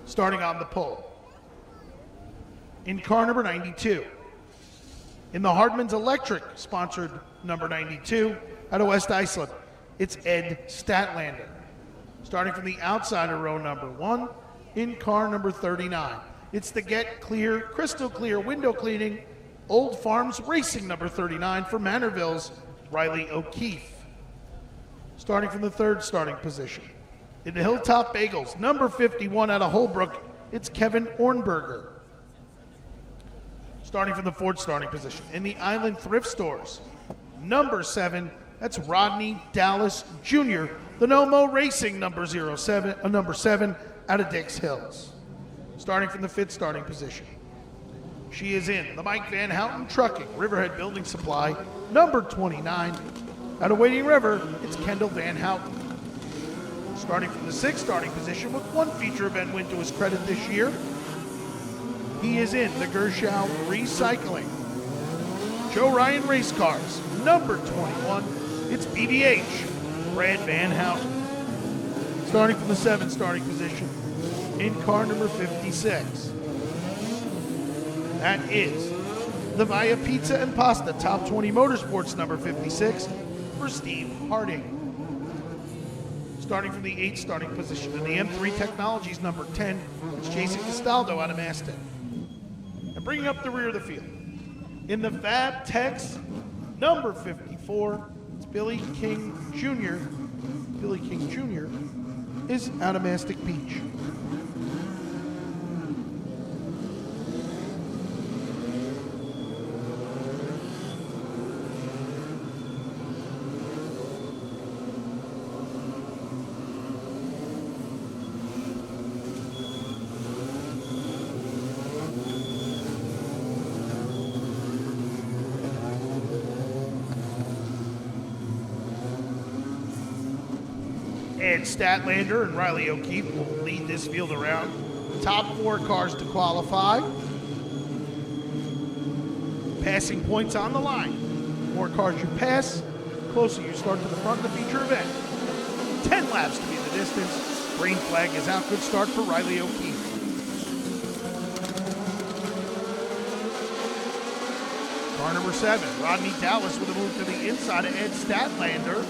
starting on the pole. In car number 92, in the Hardman's Electric sponsored number 92 out of West Iceland, it's Ed Statlander. Starting from the outside of row number 1, in car number 39, it's the Get Clear, Crystal Clear Window Cleaning Old Farms Racing number 39 for Manorville's Riley O'Keefe. Starting from the 3rd starting position, in the Hilltop Bagels, number 51 out of Holbrook, it's Kevin Ornberger. Starting from the 4th starting position, in the Island Thrift Stores, number 7, that's Rodney Dallas Jr., the No-Mo Racing number 7 out of Dix Hills. Starting from the 5th starting position, she is in the Mike Van Houten Trucking, Riverhead Building Supply, number 29. Out of Wading River, it's Kendall Van Houten. Starting from the 6th starting position with one feature event win to his credit this year, he is in the Gershow Recycling. Joe Ryan Race Cars, number 21, it's BVH, Brad Van Houten. Starting from the 7th starting position, in car number 56. That is the Via Pizza and Pasta Top 20 Motorsports number 56 for Steve Harding. Starting from the 8th starting position in the M3 Technologies number 10, it's Jason Castaldo out of Maston. And bringing up the rear of the field, in the Fab Techs number 54, it's Billy King Jr. Billy King Jr. is out of Mastic Beach. Ed Statlander and Riley O'Keefe will lead this field around. Top 4 cars to qualify. Passing points on the line. The more cars you pass, the closer you start to the front of the feature event. 10 laps to be the distance. Green flag is out. Good start for Riley O'Keefe. Car number 7, Rodney Dallas with a move to the inside of Ed Statlander.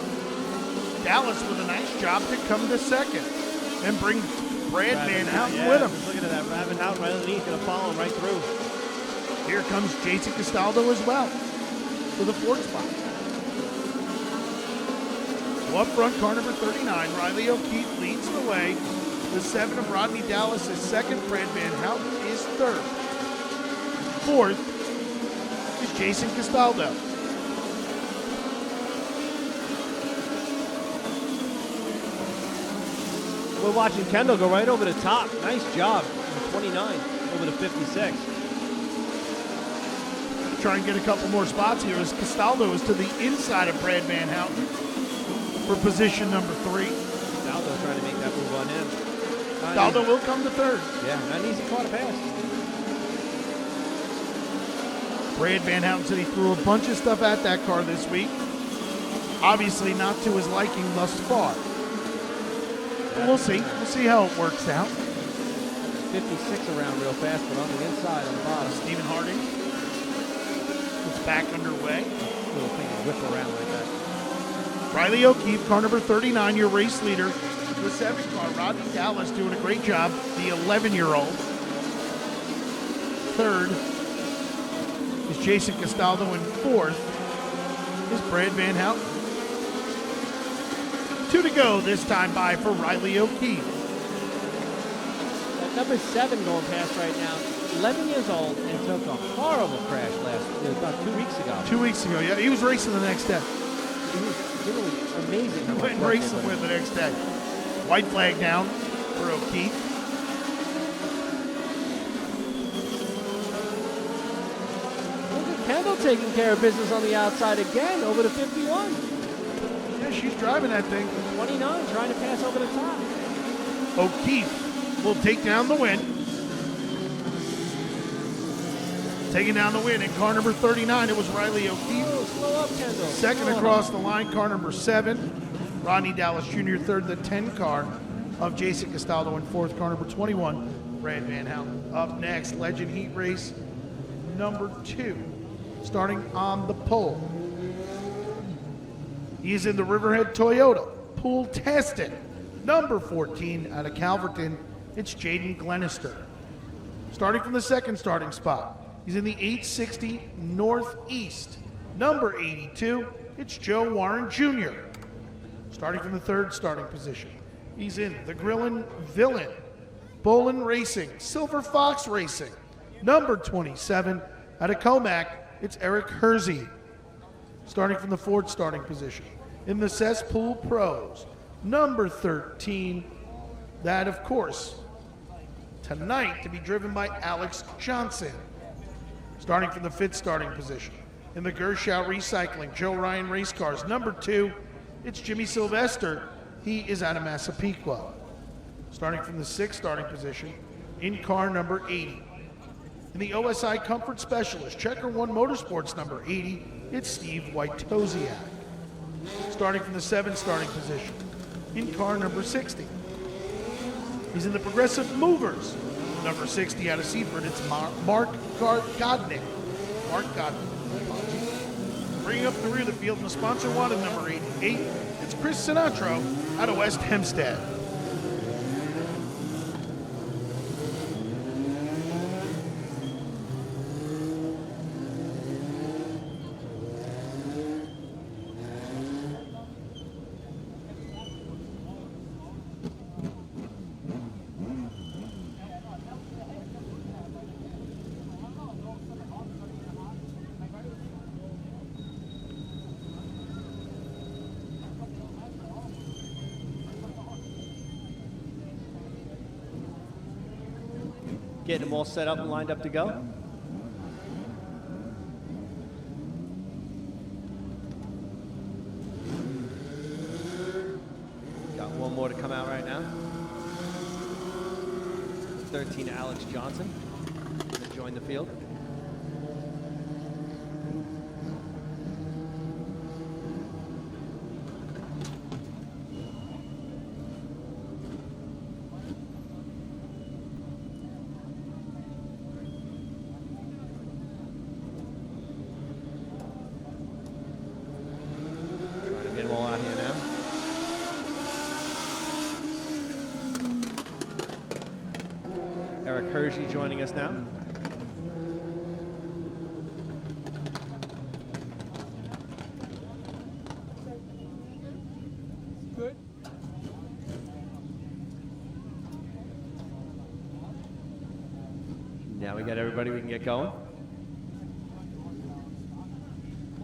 Dallas with a nice job to come to 2nd and bring Brad Van Houten with him. Look at that, Van Houten right underneath, going to follow him right through. Here comes Jason Castaldo as well for the 4th spot. So up front, car number 39, Riley O'Keefe leads the way. The 7 of Rodney Dallas is 2nd, Brad Van Houten is 3rd. 4th is Jason Castaldo. We're watching Kendall go right over the top. Nice job from 29 over to 56. Try and get a couple more spots here as Castaldo is to the inside of Brad Van Houten for position number 3. Castaldo trying to make that move on him. Castaldo will come to 3rd. Yeah, not an easy car to pass. Brad Van Houten said he threw a bunch of stuff at that car this week. Obviously not to his liking thus far. But we'll see. We'll see how it works out. 56 around real fast, but on the inside, on the bottom. Stephen Harding is back underway. Little thing to whip around like that. Riley O'Keefe, car number 39, your race leader. The 7 car, Rodney Dallas, doing a great job. The 11-year-old. 3rd is Jason Castaldo, and 4th is Brad Van Houten. 2 to go this time by for Riley O'Keefe. That number 7 going past right now, 11 years old, and took a horrible crash about 2 weeks ago. 2 weeks ago, yeah. He was racing the next day. It was really amazing. He went racing with the next day. White flag down for O'Keefe. Look at Kendall taking care of business on the outside again, over to 51. Yeah, she's driving that thing. 29, trying to pass over the top. O'Keefe will take down the win. Taking down the win in car number 39, it was Riley O'Keefe. Oh, slow up, Kendall. 2nd across the line, car number 7. Rodney Dallas Jr., 3rd, the 10 car. of Jason Castaldo in fourth car, number 21, Brad Van Houten. Up next, Legend Heat Race number 2, starting on the pole. He's in the Riverhead Toyota, pool tested. Number 14 out of Calverton, it's Jaden Glenister. Starting from the second starting spot, he's in the 860 Northeast. Number 82, it's Joe Warren Jr. Starting from the third starting position, he's in the Grillin' Villain, Bolin Racing, Silver Fox Racing. Number 27, out of Comac, it's Eric Hersey. Starting from the fourth starting position, in the Cesspool Pros, number 13, that of course, tonight to be driven by Alex Johnson. Starting from the fifth starting position, in the Gershow Recycling, Joe Ryan Race Cars, number 2, it's Jimmy Sylvester. He is out of Massapequa. Starting from the sixth starting position, in car number 80. In the OSI Comfort Specialist, Checker One Motorsports number 80, it's Steve Wojtosiak. Starting from the seventh starting position, in car number 60. He's in the Progressive Movers, number 60 out of Seaford, it's Mark Godnick. Mark Godnick, apologies. Bringing up the rear of the field in the sponsor wanted number 88, it's Chris Sinatro out of West Hempstead. Getting them all set up and lined up to go. Got one more to come out right now. 13, Alex Johnson, to join the field. Eric Hershey joining us now. Good. Now we got everybody, we can get going.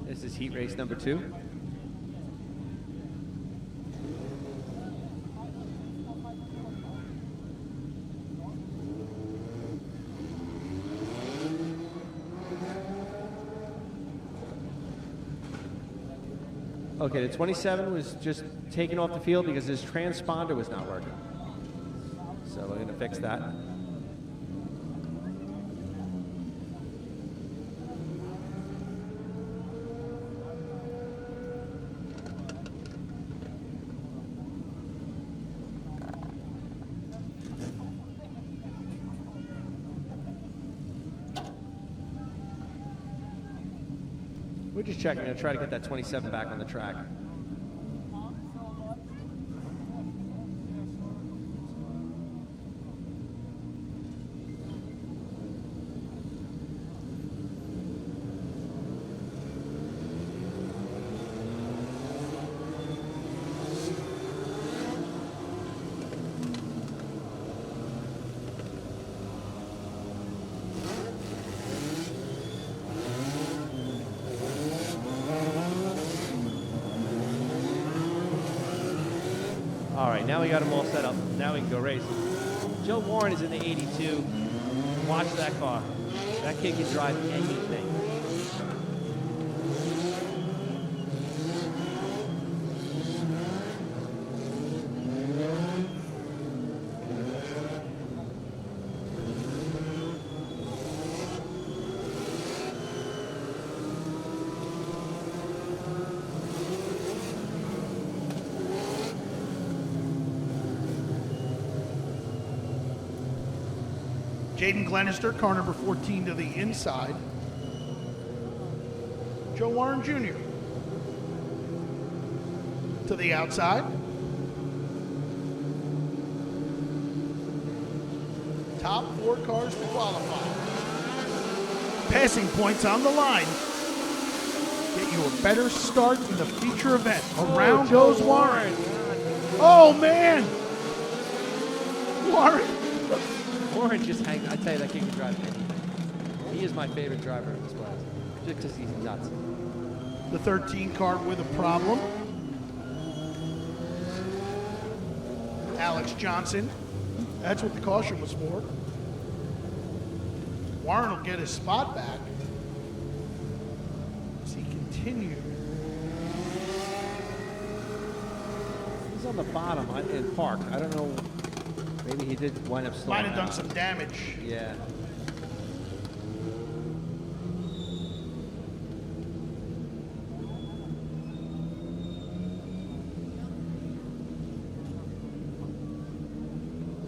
This is heat race number 2. Okay, the 27 was just taken off the field because his transponder was not working. So we're going to fix that. We're just checking to try to get that 27 back on the track. All right, now we got them all set up. Now we can go race. Joe Warren is in the 82. Watch that car. That kid can drive anything. Jaden Glenister, car number 14 to the inside. Joe Warren Jr. to the outside. Top 4 cars to qualify. Passing points on the line. Get you a better start in the feature event. Around goes Warren. Oh, man. Warren just hangs. I tell you, that kid can drive anything. He is my favorite driver in this class, just because he's nuts. The 13 car with a problem. Alex Johnson. That's what the caution was for. Warren will get his spot back as he continues. He's on the bottom in park. I don't know. Maybe he did wind up slowing Might have done out. some damage. Yeah.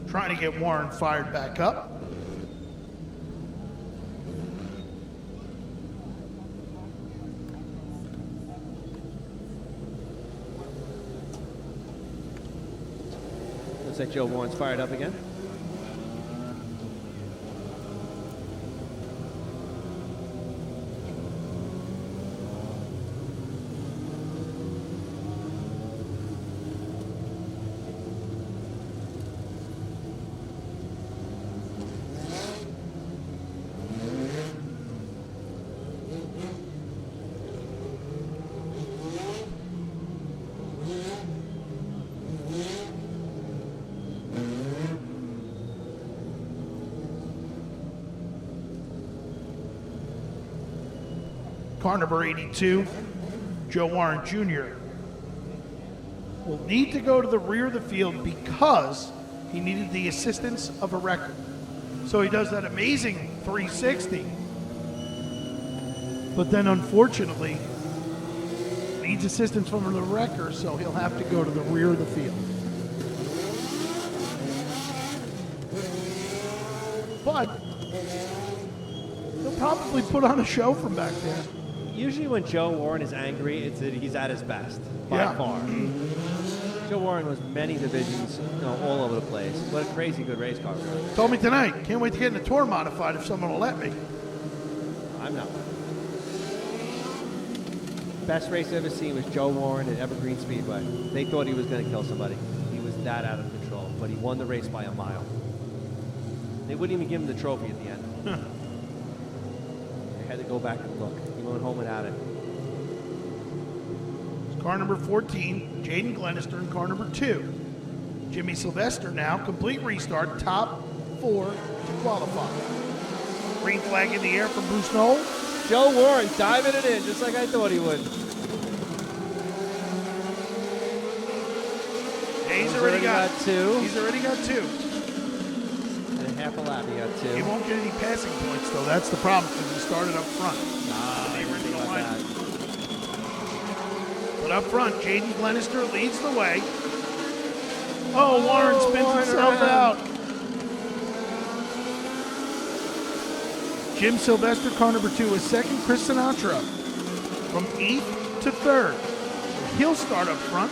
Trying to get Warren fired back up. Looks like Joe Warren's fired up again. Car number 82, Joe Warren Jr. will need to go to the rear of the field because he needed the assistance of a wrecker. So he does that amazing 360. But then unfortunately, needs assistance from the wrecker, so he'll have to go to the rear of the field. But he'll probably put on a show from back there. Usually when Joe Warren is angry, it's that he's at his best, by far. Joe Warren was many divisions, all over the place. What a crazy good race car driver. Told me tonight, can't wait to get in the tour modified if someone will let me. I'm not. Best race I've ever seen was Joe Warren at Evergreen Speedway. They thought he was going to kill somebody. He was that out of control, but he won the race by a mile. They wouldn't even give him the trophy at the end. They had to go back and look. He went home without it. Car number 14, Jaden Glenister, and car number 2. Jimmy Sylvester now, complete restart, top 4 to qualify. Green flag in the air from Bruce Knoll. Joe Warren diving it in just like I thought he would. Yeah, he's already got 2. He's already got 2. And half a lap, he got 2. He won't get any passing points, though. That's the problem, because he started up front. The original lineup. But up front, Jaden Glenister leads the way. Oh, Warren spins himself out. Jim Sylvester, car number 2, is second. Chris Sinatra from 8th to 3rd. He'll start up front.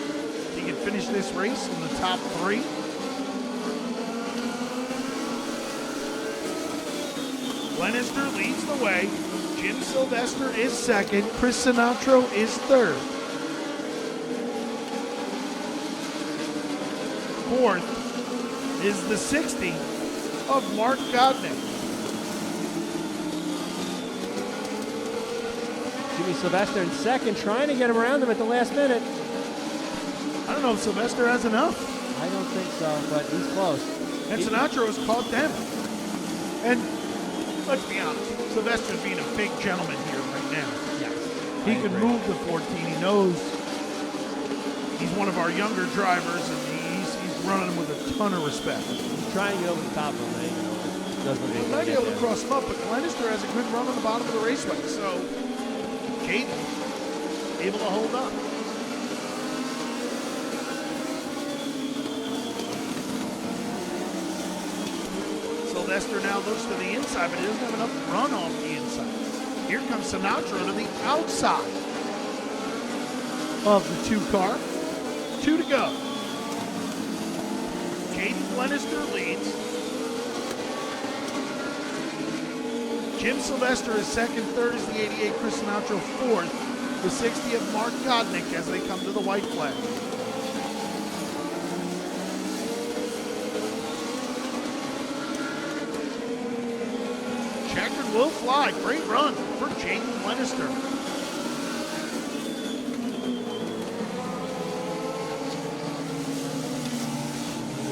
He can finish this race in the top 3. Glenister leads the way. Jim Sylvester is second. Chris Sinatra is 3rd. 4th is the 60 of Mark Godnick. Jimmy Sylvester in second, trying to get him around him at the last minute. I don't know if Sylvester has enough. I don't think so, but he's close. And Sinatra has caught them. And let's be honest, Sylvester's being a big gentleman here right now. Yes. He can move the 14. He knows he's one of our younger drivers, and he's running him with a ton of respect. He's trying to get over the top of him, and doesn't He might be able to cross him up, but Glenister has a good run on the bottom of the raceway, so Jaden able to hold up. Sylvester now looks to the inside, but he doesn't have enough run off the inside. Here comes Sinatra to the outside of the 2 car. 2 to go. Jaden Glenister leads. Jim Sylvester is second, third is the 88 Chris Sinatra, fourth, the 60 of Mark Godnick as they come to the white flag. Checkered will fly. Great run for Jaden Glenister.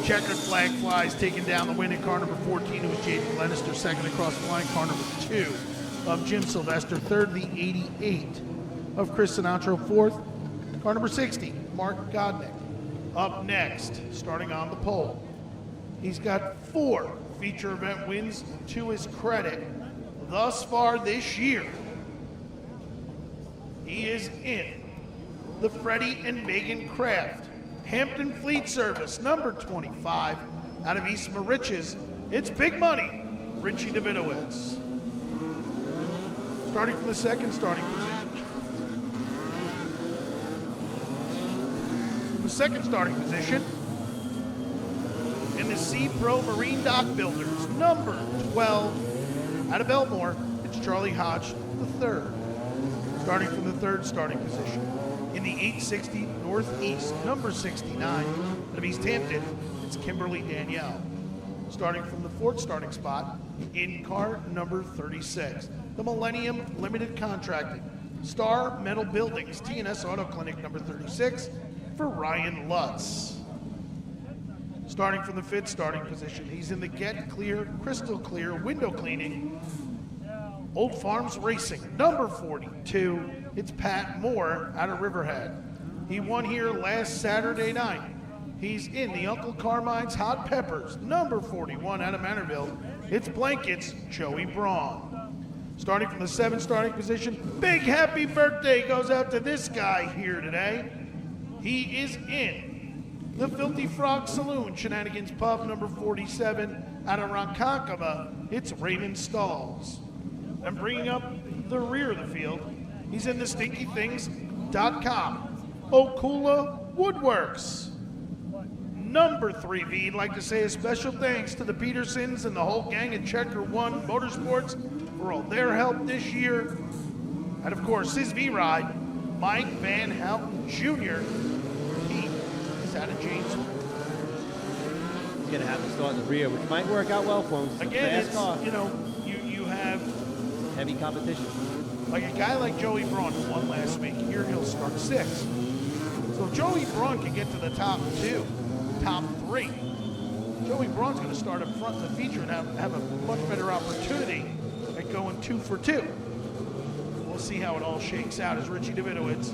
Checkered flag flies, taking down the win in car number 14. It was Jaden Glenister. Second across the line, car number 2 of Jim Sylvester. Third, the 88 of Chris Sinatra. Fourth, car number 60, Mark Godnick. Up next, starting on the pole. He's got 4 feature event wins to his credit thus far this year. He is in the Freddie and Megan Kraft Hampton Fleet Service, number 25, out of East Moriches. It's big money, Richie Davidowitz. Starting from the second starting position. The second starting position in the Sea Pro Marine Dock Builders, number 12, out of Elmore, it's Charlie Hodge III. Starting from the third starting position. In the 860 Northeast, number 69, out of East Hampton, it's Kimberly Danielle. Starting from the fourth starting spot, in car number 36, the Millennium Limited Contracting, Star Metal Buildings, TNS Auto Clinic, number 36, for Ryan Lutz. Starting from the fifth starting position, he's in the Get Clear, Crystal Clear Window Cleaning, Old Farms Racing, number 42, it's Pat Moore out of Riverhead. He won here last Saturday night. He's in the Uncle Carmine's Hot Peppers, number 41 out of Manorville. It's Blankets, Joey Braun. Starting from the seventh starting position, big happy birthday goes out to this guy here today. He is in the Filthy Frog Saloon, Shenanigans Pub, number 47 out of Ronkonkoma. It's Raymond Stalls. And bringing up the rear of the field, he's in the StinkyThings.com. Okula Woodworks. Number 3V, I'd like to say a special thanks to the Petersons and the whole gang at Checker One Motorsports for all their help this year. And of course, his V-Ride, Mike Van Houten Jr. He is out of Janesville. He's going to have to start in the rear, which might work out well for him. Again, it's, you know, you have heavy competition. Like a guy like Joey Braun who won last week, here he'll start 6th. So if Joey Braun can get to the top 2, top 3, Joey Braun's going to start up front in the feature and have a much better opportunity at going 2 for 2. We'll see how it all shakes out as Richie Davidowitz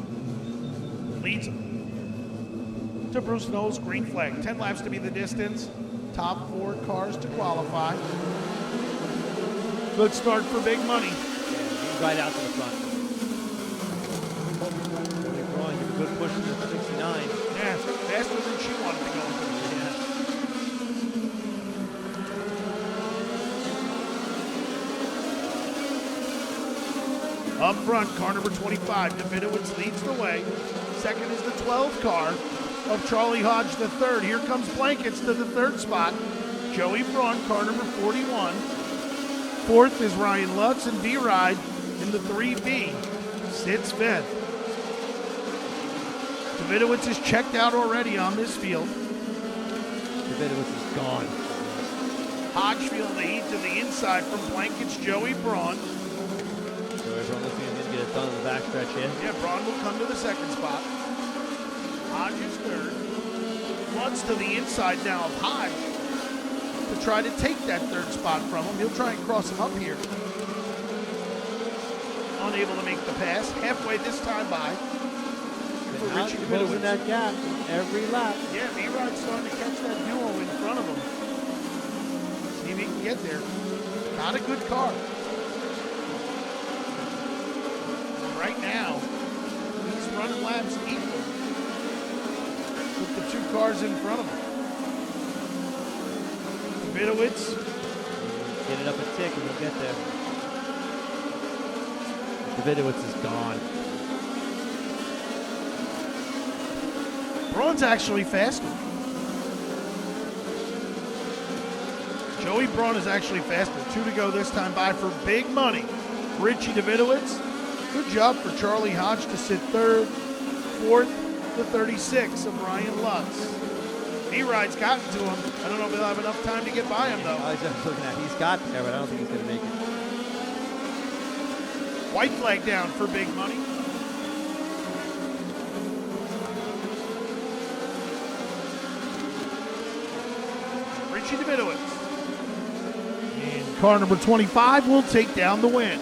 leads him to Bruce Knowles' green flag. 10 laps to be the distance. Top 4 cars to qualify. Good start for big money. Right out to the front. Braun, give a good push to the 69. Yeah, faster than she wanted to go. Yeah. Up front, car number 25, Davidowitz leads the way. Second is the 12 car of Charlie Hodge III. Here comes Blankets to the third spot. Joey Braun, car number 41. Fourth is Ryan Lutz and V-Ride in the 3B. Sits fifth. Davidowitz is checked out already on this field. Davidowitz is gone. Hodgefield leads to the inside from Blankets, Joey Braun. So everyone looks like he's going to get it done in the backstretch here. Yeah, Braun will come to the second spot. Hodge is third. Lutz to the inside now of Hodge to try to take that third spot from him. He'll try and cross him up here. Unable to make the pass. Halfway this time by. For Richie closing that gap every lap. Yeah, V-Ride's starting to catch that duo in front of him. See if he can get there. Not a good car. Right now, he's running laps equal with the 2 cars in front of him. Davidowitz Get it up a tick and we'll get there. Davidowitz is gone. Braun's actually faster. Joey Braun is actually faster. 2 to go this time by for big money. Richie Davidowitz. Good job for Charlie Hodge to sit third. Fourth, the 36 of Ryan Lutz. E-Ride's gotten to him. I don't know if he'll have enough time to get by him, though. I was just looking at, he's got there, but I don't think he's going to make it. White flag down for big money. Richie Davidowitz. And car number 25 will take down the win.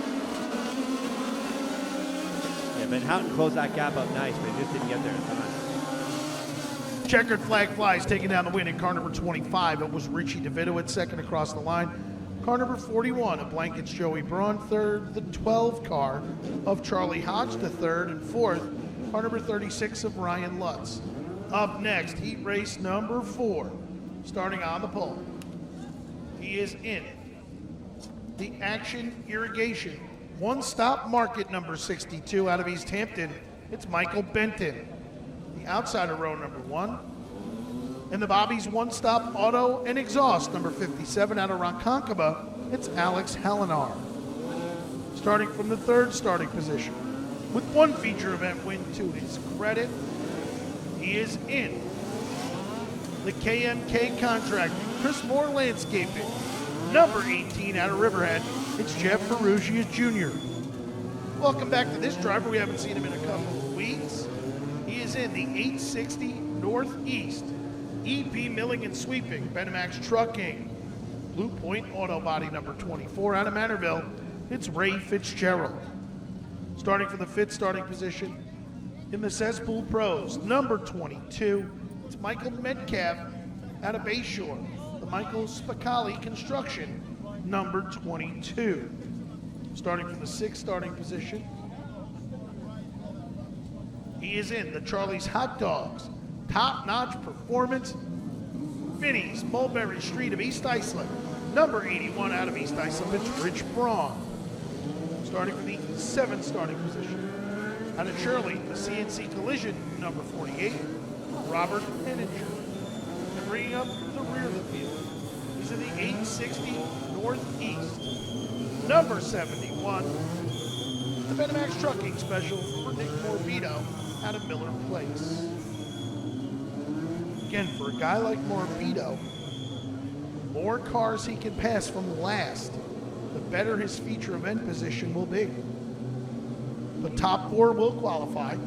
Yeah, Van Houten closed that gap up nice, but he just didn't get there in time. Checkered flag flies, taking down the win in car number 25. It was Richie Davidowitz second across the line. Car number 41 of Blankets Joey Braun third. The 12 car of Charlie Hodge to third and fourth. Car number 36 of Ryan Lutz. Up next, heat race number 4. Starting on the pole. He is in the Action Irrigation one-stop market number 62 out of East Hampton. It's Michael Benton. The outside of row number 1. In the Bobby's one-stop auto and exhaust number 57 out of Ronkonkoma, it's Alex Hallinar. Starting from the third starting position with one feature event win to his credit, he is in the KMK Contracting Chris Moore Landscaping number 18 out of Riverhead, it's Jeff Ferrugia Jr. Welcome back to this driver. We haven't seen him in a couple of weeks. He is in the 860 Northeast EP Milling and Sweeping, Benemax Trucking, Blue Point Auto Body number 24 out of Manorville. It's Ray Fitzgerald. Starting from the fifth starting position in the Cesspool Pros, number 22, it's Michael Metcalf out of Bayshore. The Michael Spicali Construction, number 22. Starting from the sixth starting position, he is in the Charlie's Hot Dogs, top-notch performance, Vinny's Mulberry Street of East Islip, number 81 out of East Islip, it's Rich Braun. Starting from the seventh starting position, out of Shirley, the CNC Collision, number 48, Robert Henninger. And bringing up the rear of the field, he's in the 860 Northeast, number 71, the Benemax Trucking Special for Nick Morbido out of Miller Place. Again, for a guy like Morbido, more cars he can pass from last, the better his feature event position will be. The top 4 will qualify.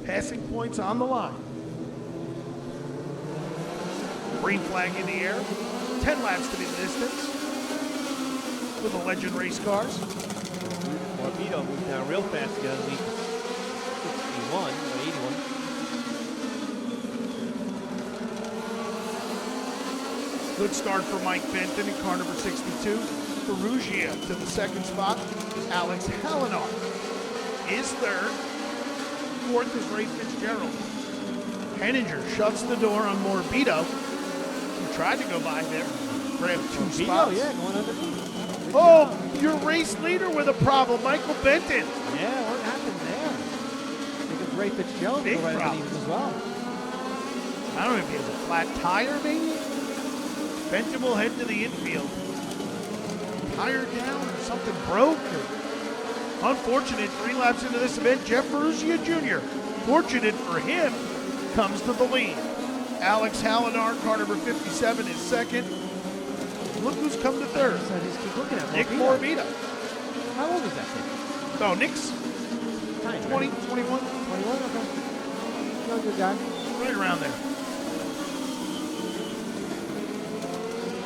Passing points on the line. Green flag in the air. 10 laps to be the distance with the Legend race cars. Morbido moved down real fast to get on lead 61 or 81. Good start for Mike Benton in car number 62. Ferrugia to the second spot. Alex Hallinar is third. Fourth is Ray Fitzgerald. Henninger shuts the door on Morbido. He tried to go by there, grab 2 spots. Yeah, going under. Oh, your race leader with a problem, Michael Benton. Yeah, what happened there? I think it's Ray Fitzgerald Big right problem. underneath as well. I don't know if he has a flat tire, maybe? Benton will head to the infield. Tire down or something broke. Unfortunate, 3 laps into this event, Jeff Ferrugia Jr. Fortunate for him, comes to the lead. Alex Hallinar, car number 57, is second. Look who's come to third. So I just keep looking at Nick Morbido. Morbido. How old is that kid? Oh, Nick's 20, 21, 21, okay. Younger guy. right around there.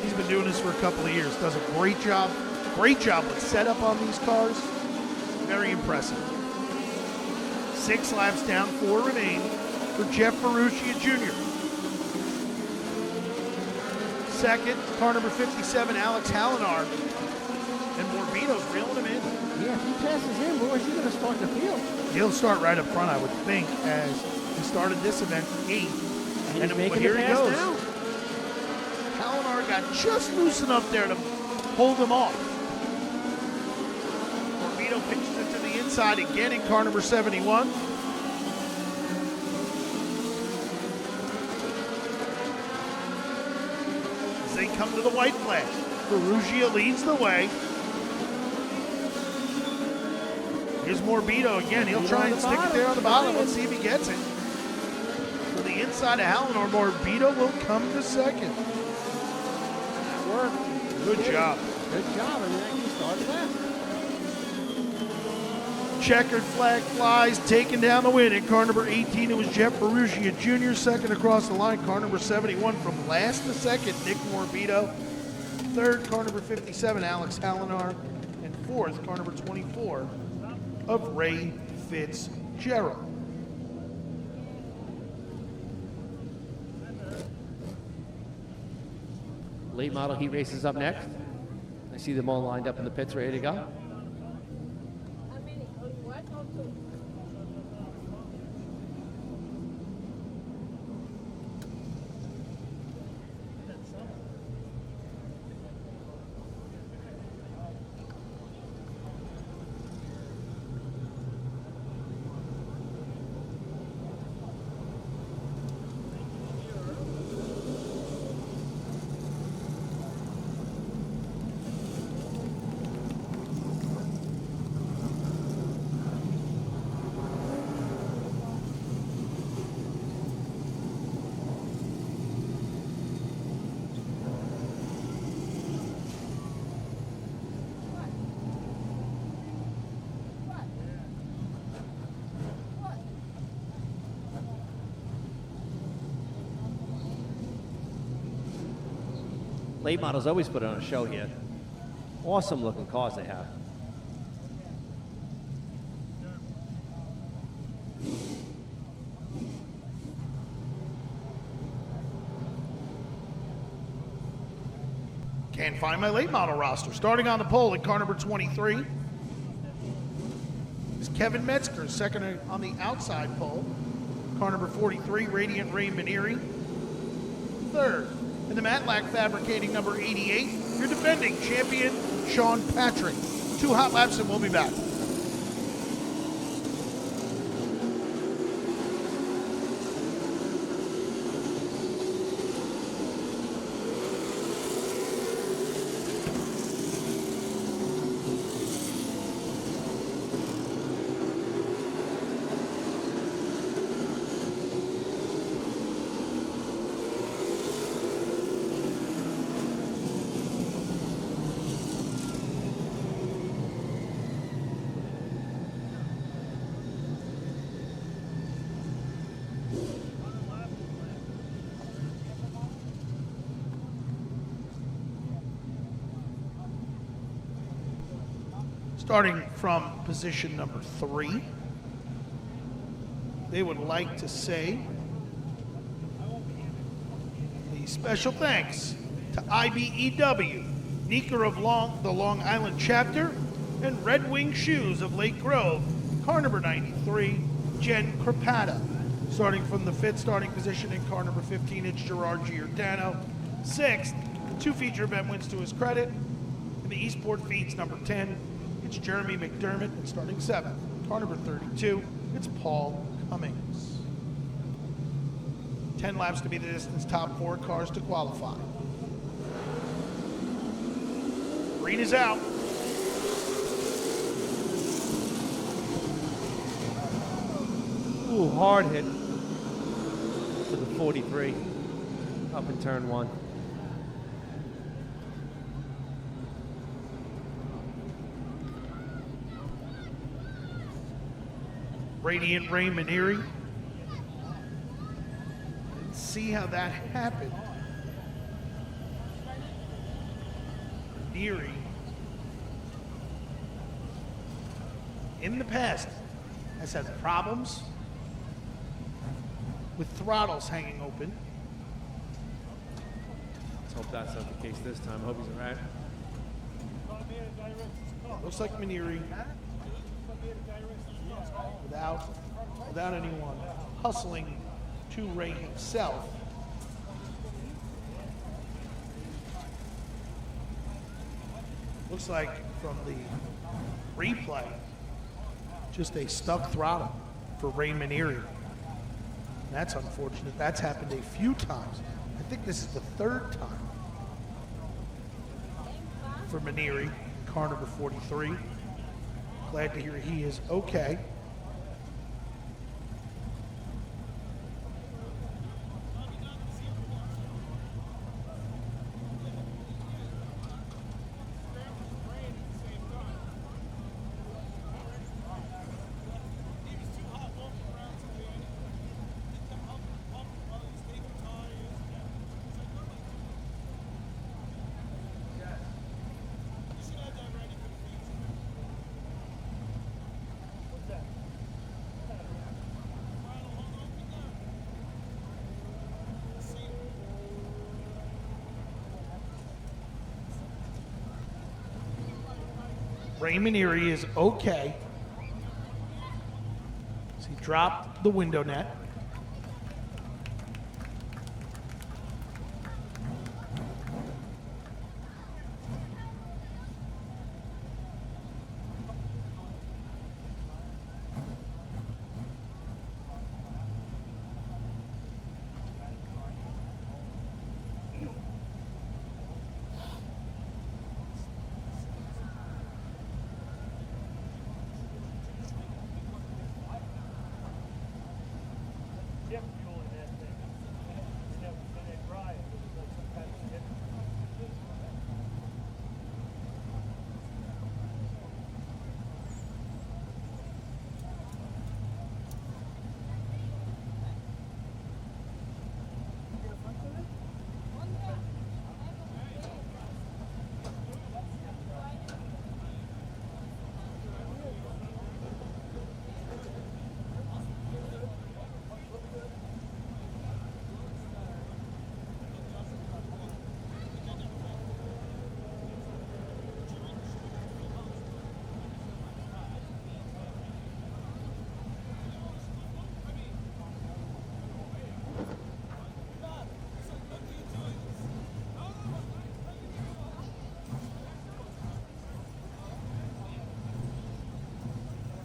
He's been doing this for a couple of years. Does a great job with setup on these cars. Very impressive. 6 laps down, 4 remain for Jeff Ferrugia Jr. Second, car number 57, Alex Hallinar. And Morbido's reeling him in. Yeah, if he passes him, where is he going to start in the field? He'll start right up front, I would think, as he started this event 8th. And he's making here the he pass goes. now. Hallinar got just loose enough there to hold him off. Morbido pitches it to the inside again in car number 71. As they come to the white flag, Perugia leads the way. Here's Morbido again. He'll try and stick it there on the bottom. Let's see if he gets it. To the inside of Hallinor, Morbido will come to second. That worked. Good job. Good job. I mean, that you started last. Checkered flag flies, taking down the win. In car number 18, it was Jeff Perugia Jr. Second across the line. Car number 71 from last to second, Nick Morbido. Third, car number 57, Alex Hallinor. And fourth, car number 24 of Ray Fitzgerald. Late model heat races up next. I see them all lined up in the pits ready to go. Late models always put on a show here. Awesome looking cars they have. Can't find my late model roster. Starting on the pole at car number 23 is Kevin Metzger, second on the outside pole. Car number 43, Radiant Ray Maneri. Third, in the Matlack Fabricating number 88, your defending champion, Sean Patrick. 2 hot laps and we'll be back. Starting from position number 3, they would like to say the special thanks to IBEW, Neeker of the Long Island chapter, and Red Wing Shoes of Lake Grove, car number 93, Jen Crepata. Starting from the 5th starting position in car number 15, it's Gerard Giordano. 6th, 2 feature event wins to his credit. In the Eastport Feeds number 10, it's Jeremy McDermott, and starting 7th. Car number 32, it's Paul Cummings. 10 laps to be the distance, top 4 cars to qualify. Green is out. Ooh, hard hit to the 43 up in turn 1. Radiant Ray Maneri. Let's see how that happened. Maneri, in the past, has had problems with throttles hanging open. Let's hope that's not the case this time. Hope he's all right. Looks like Maneri, without anyone hustling to Ray himself, Looks like from the replay, just a stuck throttle for Raymond Erie. That's unfortunate. That's happened a few times. I think this is the third time for Maneri, car number 43. Glad to hear he is okay. Raymond Erie is okay. So he dropped the window net.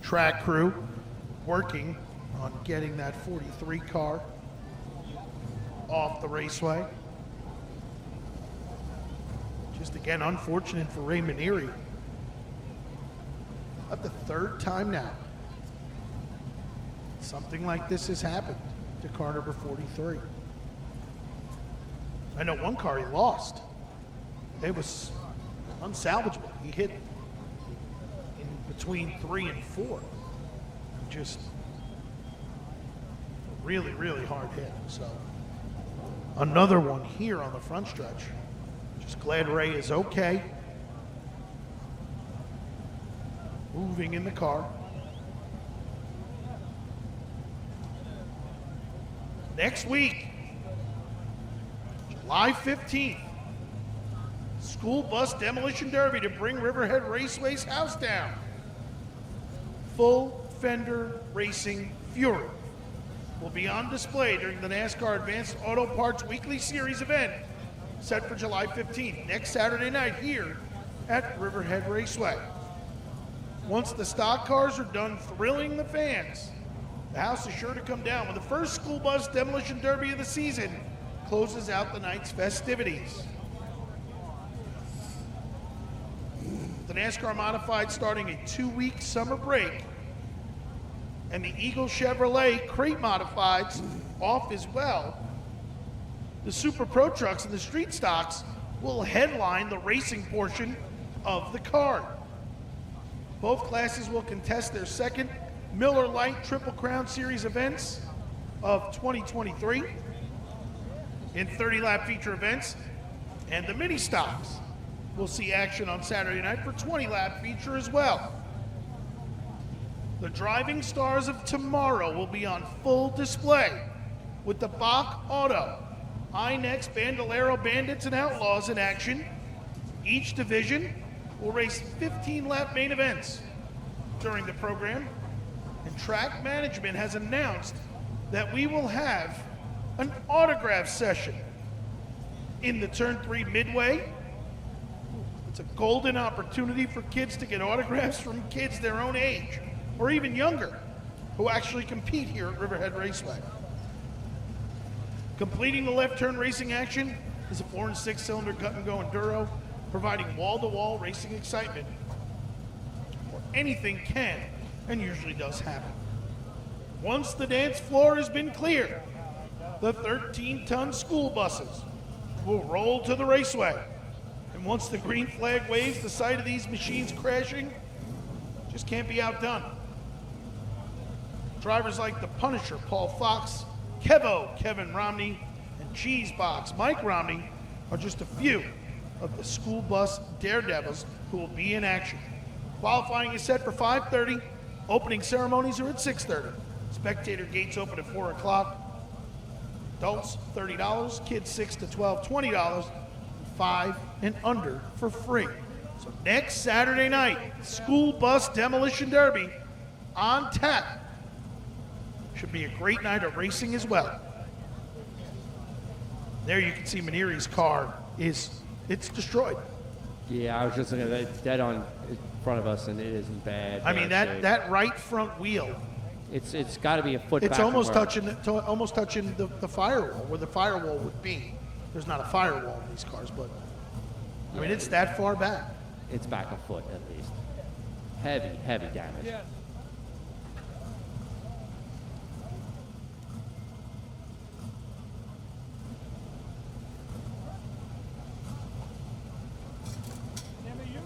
Track crew working on getting that 43 car off the raceway. Just again, unfortunate for Raymond Erie. About the third time now something like this has happened to car number 43. I know one car he lost. It was unsalvageable. He hit between 3 and 4. Just really, really hard hit. So another one here on the front stretch. Just glad Ray is okay. Moving in the car. Next week, July 15th, School Bus Demolition Derby to bring Riverhead Raceway's house down. Full fender racing fury will be on display during the NASCAR Advanced Auto Parts Weekly Series event set for July 15th, next Saturday night here at Riverhead Raceway. Once the stock cars are done thrilling the fans, the house is sure to come down when the first School Bus Demolition Derby of the season closes out the night's festivities. The NASCAR Modified starting a 2-week summer break, and the Eagle Chevrolet Crate Modifieds off as well. The Super Pro Trucks and the Street Stocks will headline the racing portion of the card. Both classes will contest their second Miller Lite Triple Crown Series events of 2023 in 30-lap feature events, and the mini stocks will see action on Saturday night for 20-lap feature as well. The driving stars of tomorrow will be on full display with the Bach Auto, INEX Bandolero Bandits and Outlaws in action. Each division will race 15-lap main events during the program, and track management has announced that we will have an autograph session in the Turn 3 midway It's a golden opportunity for kids to get autographs from kids their own age, or even younger, who actually compete here at Riverhead Raceway. Completing the left turn racing action is a 4 and 6 cylinder cut and go enduro, providing wall-to-wall racing excitement where anything can and usually does happen. Once the dance floor has been cleared, the 13-ton school buses will roll to the raceway. And once the green flag waves, the sight of these machines crashing just can't be outdone. Drivers like the Punisher, Paul Fox, Kevo, Kevin Romney, and Cheesebox, Mike Romney, are just a few of the school bus daredevils who will be in action. Qualifying is set for 5:30. Opening ceremonies are at 6:30. Spectator gates open at 4 o'clock. Adults, $30. Kids, 6 to 12, $20. 5 and under for free. So next Saturday night, School Bus Demolition Derby on tap. Should be a great night of racing as well. There you can see Maneri's car it's destroyed. Yeah, I was just looking at it. It's dead on in front of us, and it is in bad. I mean, that right front wheel. It's got to be a foot. It's back almost from where- almost touching the firewall, where the firewall would be. There's not a firewall in these cars, but I mean, it's that far back. It's back a foot at least. Heavy damage. Yeah. Never you.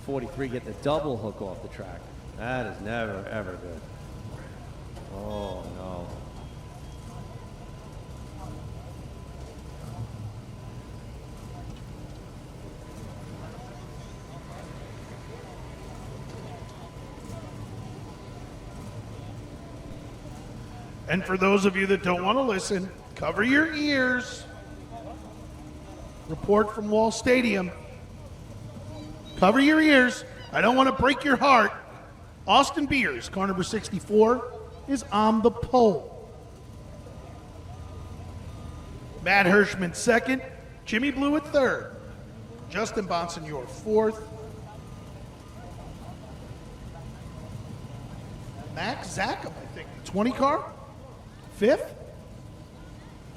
43 get the double hook off the track. That is never, ever good. Oh, no. And for those of you that don't want to listen, cover your ears. Report from Wall Stadium. Cover your ears. I don't want to break your heart. Austin Beers, car number 64, is on the pole. Matt Hirschman second. Jimmy Blue at third. Justin Bonsignor fourth. Max Zackham, I think, 20 car, fifth.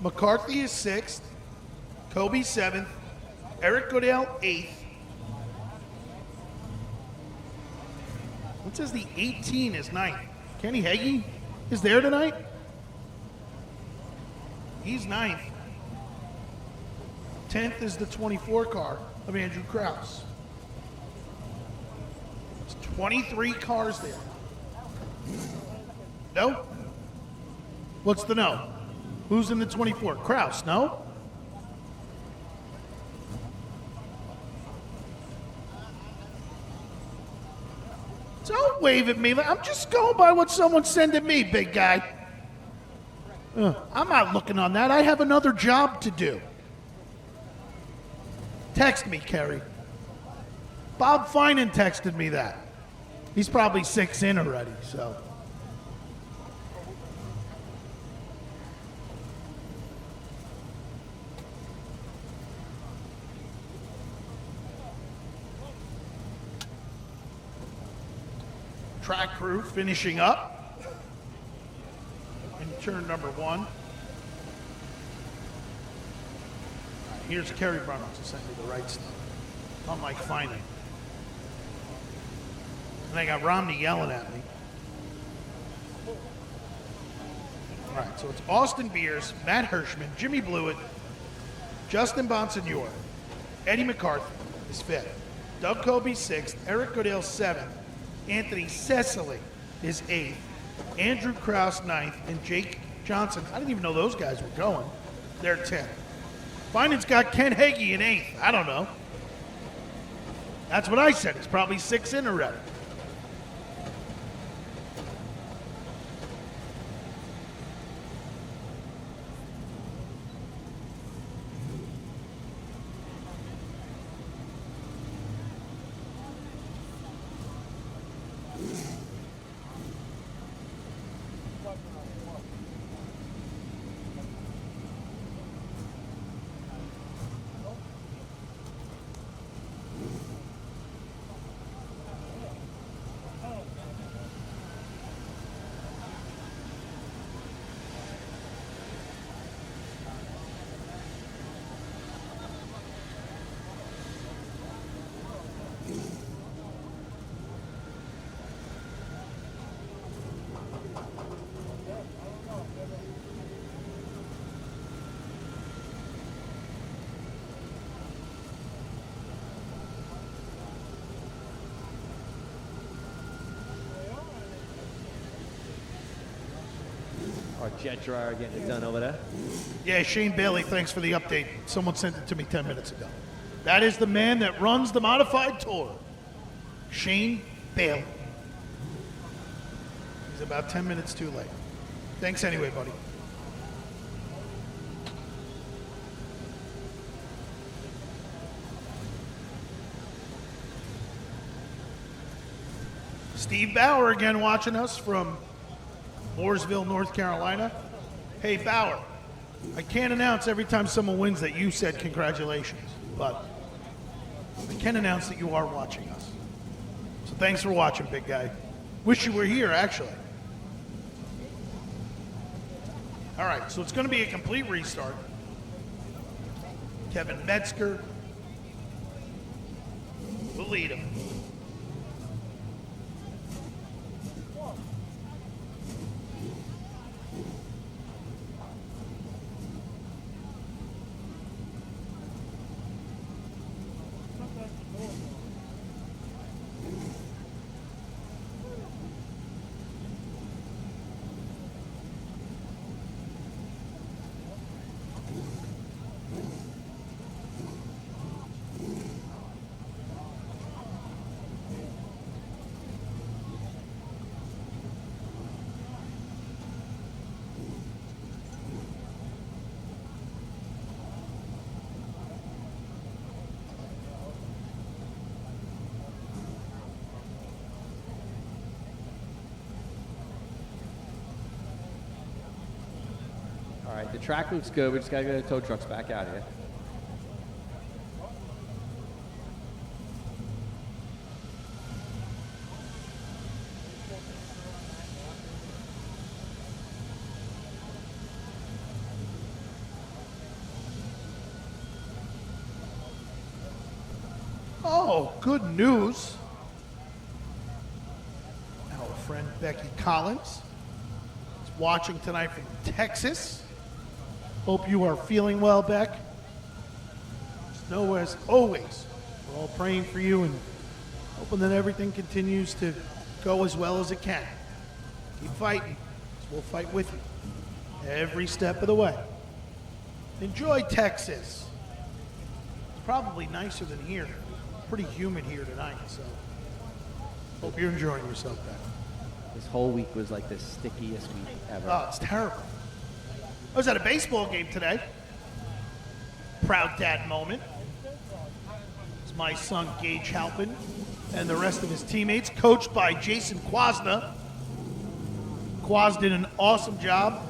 McCarthy is sixth. Kobe seventh. Eric Goodale eighth. What says the 18 is ninth? Kenny Hagee is there tonight? He's ninth. 10th is the 24 car of Andrew Krause. There's 23 cars there. No? What's the no? Who's in the 24? Krause, no? Don't wave at me. I'm just going by what someone's sending me, big guy. I'm not looking on that. I have another job to do. Text me, Kerry. Bob Finan texted me that. He's probably 6 in already, so. Track crew finishing up in turn number 1. Here's Kerry Bruno to send me the right stuff. I'm like, finally. And I got Romney yelling at me. All right, so it's Austin Beers, Matt Hirschman, Jimmy Blewett, Justin Bonsignore, Eddie McCarthy is 5th, Doug Kobe 6th, Eric Goodale 7th, Anthony Cecily is 8th, Andrew Krause 9th, and Jake Johnson, I didn't even know those guys were going, they're 10th. Finance got Ken Hagee in 8th. I don't know. That's what I said. He's probably 6 in already. Our jet dryer getting it done over there. Yeah, Shane Bailey, thanks for the update. Someone sent it to me 10 minutes ago. That is the man that runs the modified tour. Shane Bailey. He's about 10 minutes too late. Thanks anyway, buddy. Steve Bauer again watching us from Mooresville, North Carolina. Hey, Bauer, I can't announce every time someone wins that you said congratulations, but I can announce that you are watching us. So thanks for watching, big guy. Wish you were here, actually. All right, so it's going to be a complete restart. Kevin Metzger will lead him. All right, the track looks good. We just got to get the tow trucks back out here. Oh, good news. Our friend Becky Collins is watching tonight from Texas. Hope you are feeling well, Beck. Just know, as always, we're all praying for you and hoping that everything continues to go as well as it can. Keep fighting, 'cause we'll fight with you every step of the way. Enjoy Texas. It's probably nicer than here. Pretty humid here tonight, so hope you're enjoying yourself, Beck. This whole week was like the stickiest week ever. Oh, it's terrible. I was at a baseball game today. Proud dad moment. It's my son, Gage Halpin, and the rest of his teammates, coached by Jason Kwasna. Kwaz did an awesome job.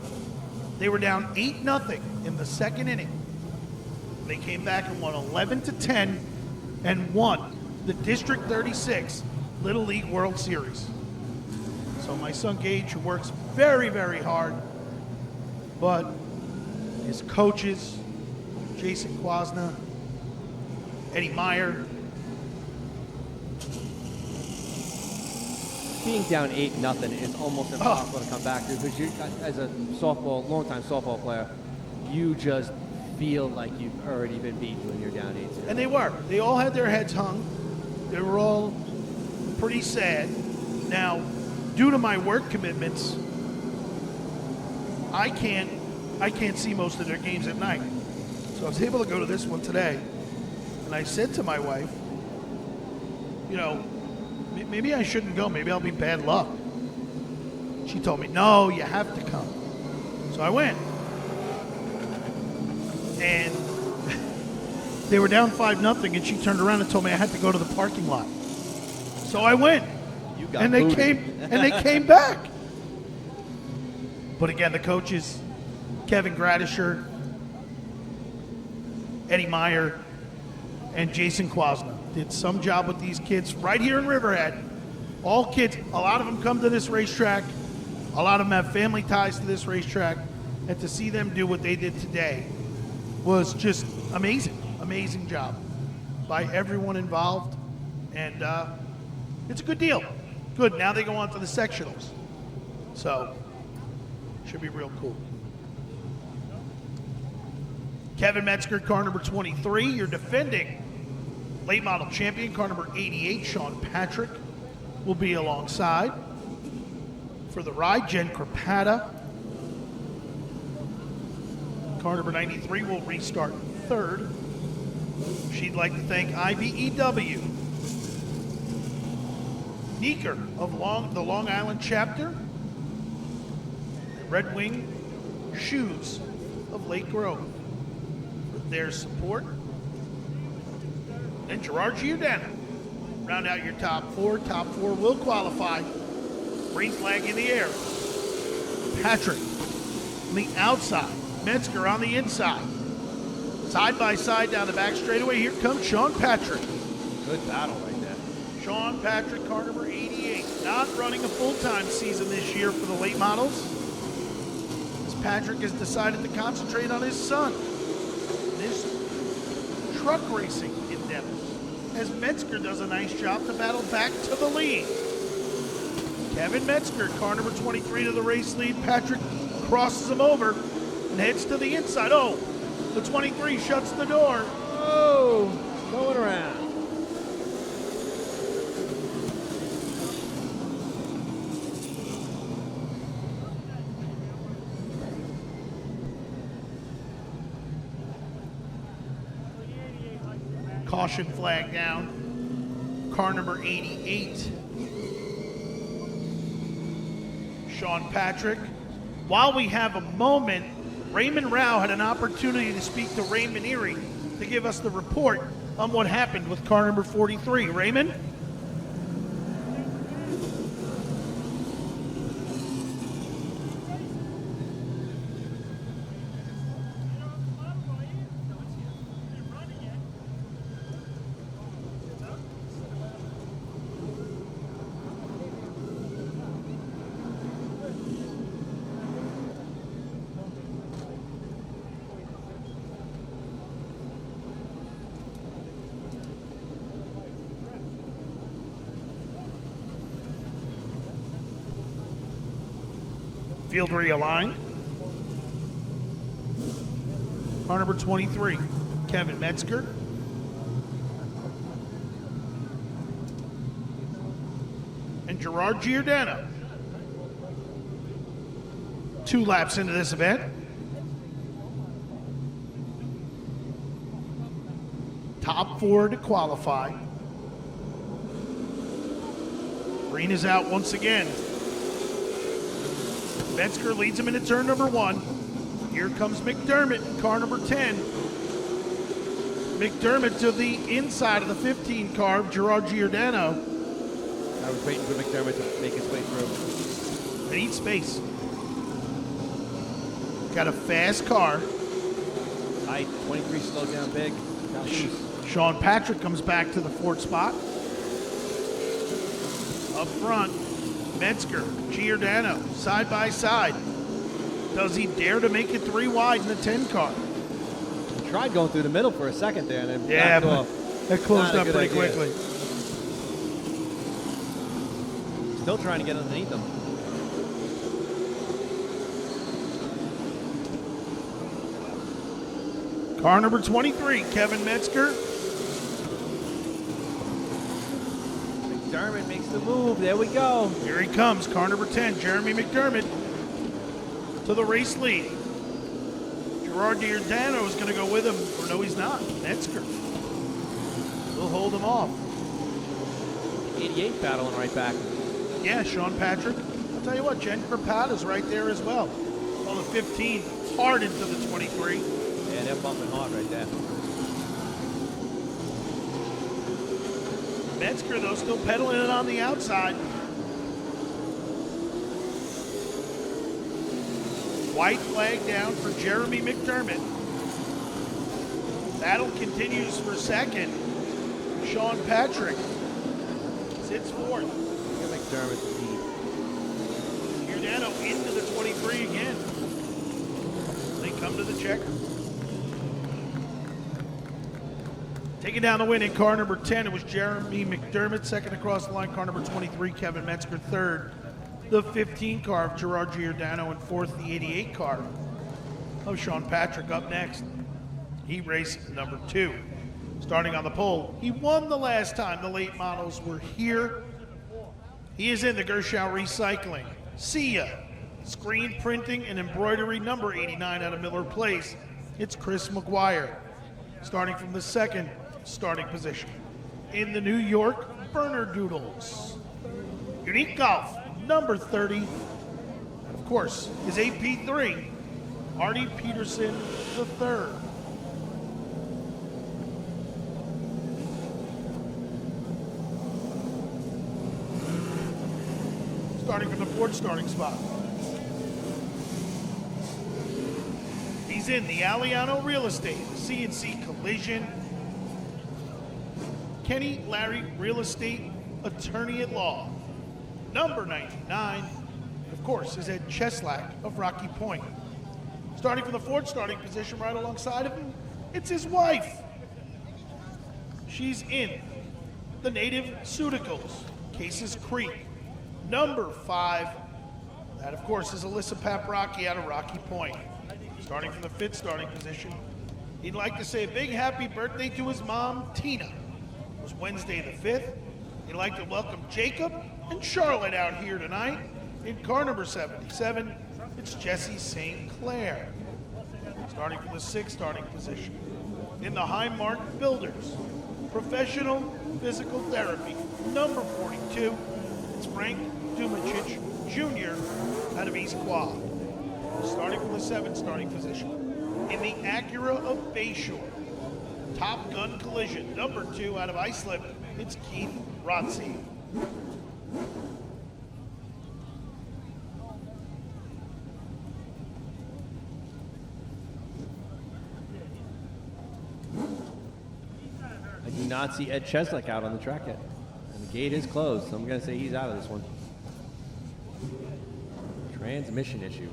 They were down 8-0 in the second inning. They came back and won 11-10 and won the District 36 Little League World Series. So my son Gage, who works very, very hard, but his coaches, Jason Kwasna, Eddie Meyer. Being down 8-0 is almost impossible to come back to because you, as a longtime softball player, you just feel like you've already been beaten when you're down 8-0. And they were. They all had their heads hung. They were all pretty sad. Now, due to my work commitments, I can't see most of their games at night. So I was able to go to this one today. And I said to my wife, you know, maybe I shouldn't go. Maybe I'll be bad luck. She told me, no, you have to come. So I went. And they were down 5-0, and she turned around and told me I had to go to the parking lot. So I went. You got and they came back. But again, the coaches, Kevin Gradisher, Eddie Meyer, and Jason Kwasna did some job with these kids right here in Riverhead. All kids, a lot of them come to this racetrack. A lot of them have family ties to this racetrack. And to see them do what they did today was just amazing. Amazing job by everyone involved. And it's a good deal. Good, now they go on to the sectionals. So, should be real cool. Kevin Metzger, car number 23. You're defending late model champion, car number 88, Sean Patrick, will be alongside. For the ride, Jen Krapata. Car number 93 will restart third. She'd like to thank IBEW, Neeker of the Long Island chapter, and Red Wing Shoes of Lake Grove for their support. And Gerard Giordano, round out your top four. Top four will qualify. Green flag in the air. Patrick on the outside. Metzger on the inside. Side by side down the back straightaway. Here comes Sean Patrick. Good battle right there. Sean Patrick, car number 88. Not running a full-time season this year for the late models, as Patrick has decided to concentrate on his son and his truck racing endeavors, as Metzger does a nice job to battle back to the lead. Kevin Metzger, car number 23 to the race lead. Patrick crosses him over and heads to the inside. Oh, the 23 shuts the door. Oh, going around. Caution flag down. Car number 88. Sean Patrick. While we have a moment, Raymond Rao had an opportunity to speak to Raymond Erie to give us the report on what happened with car number 43. Raymond? Field realigned. Car number 23, Kevin Metzger. And Gerard Giordano. 2 laps into this event. Top 4 to qualify. Green is out once again. Metzger leads him into turn number 1. Here comes McDermott, car number 10. McDermott to the inside of the 15 car of Gerard Giordano. I was waiting for McDermott to make his way through. They need space. Got a fast car. Tight, 23 slowed down big. Got loose. Sean Patrick comes back to the fourth spot. Up front, Metzger, Giordano, side by side. Does he dare to make it 3 wide in the 10 car? Tried going through the middle for a second there and then Yeah, backed but off. that closed Not a up good pretty idea. quickly. Still trying to get underneath them. Car number 23, Kevin Metzger. McDermott makes the move. There we go. Here he comes, car number 10, Jeremy McDermott to the race lead. Gerard Giordano is going to go with him, or no, he's not. Metzger will hold him off. 88 battling right back. Yeah, Sean Patrick. I'll tell you what, Jen Kerpat is right there as well. On the 15, hard into the 23. Yeah, they're bumping hard right there. Metzger, though, still pedaling it on the outside. White flag down for Jeremy McDermott. Battle continues for second. Sean Patrick sits fourth. Look at McDermott the lead. Giordano into the 23 again. They come to the checker. Taking down the win in car number 10, it was Jeremy McDermott. Second across the line, car number 23, Kevin Metzger. Third, the 15 car of Gerard Giordano. And fourth, the 88 car of Sean Patrick. Up next, heat race number 2. Starting on the pole, he won the last time the late models were here. He is in the Gershow Recycling. See ya. Screen printing and embroidery, number 89 out of Miller Place. It's Chris McGuire. Starting from the second starting position. In the New York Burner Doodles. Unique Golf, number 30. Of course, is AP3, Artie Peterson III. Starting from the fourth starting spot. He's in the Aliano Real Estate, CNC Collision. Kenny Larry Real Estate Attorney at Law. Number 99, of course, is Ed Cheslack of Rocky Point. Starting from the fourth starting position right alongside of him, it's his wife. She's in the Native Suticals, Cases Creek. Number 5, that of course is Alyssa Paprocki out of Rocky Point. Starting from the fifth starting position, he'd like to say a big happy birthday to his mom, Tina. It was Wednesday the 5th. He'd like to welcome Jacob and Charlotte out here tonight. In car number 77, it's Jesse St. Clair. Starting from the sixth starting position. In the Highmark Builders, Professional Physical Therapy, number 42, it's Frank Dumachich Jr. out of East Quad. Starting from the seventh starting position. In the Acura of Bayshore, Top Gun Collision, number 2 out of Islip, it's Keith Rotzi. I do not see Ed Cheslack out on the track yet. And the gate is closed, so I'm going to say he's out of this one. Transmission issue.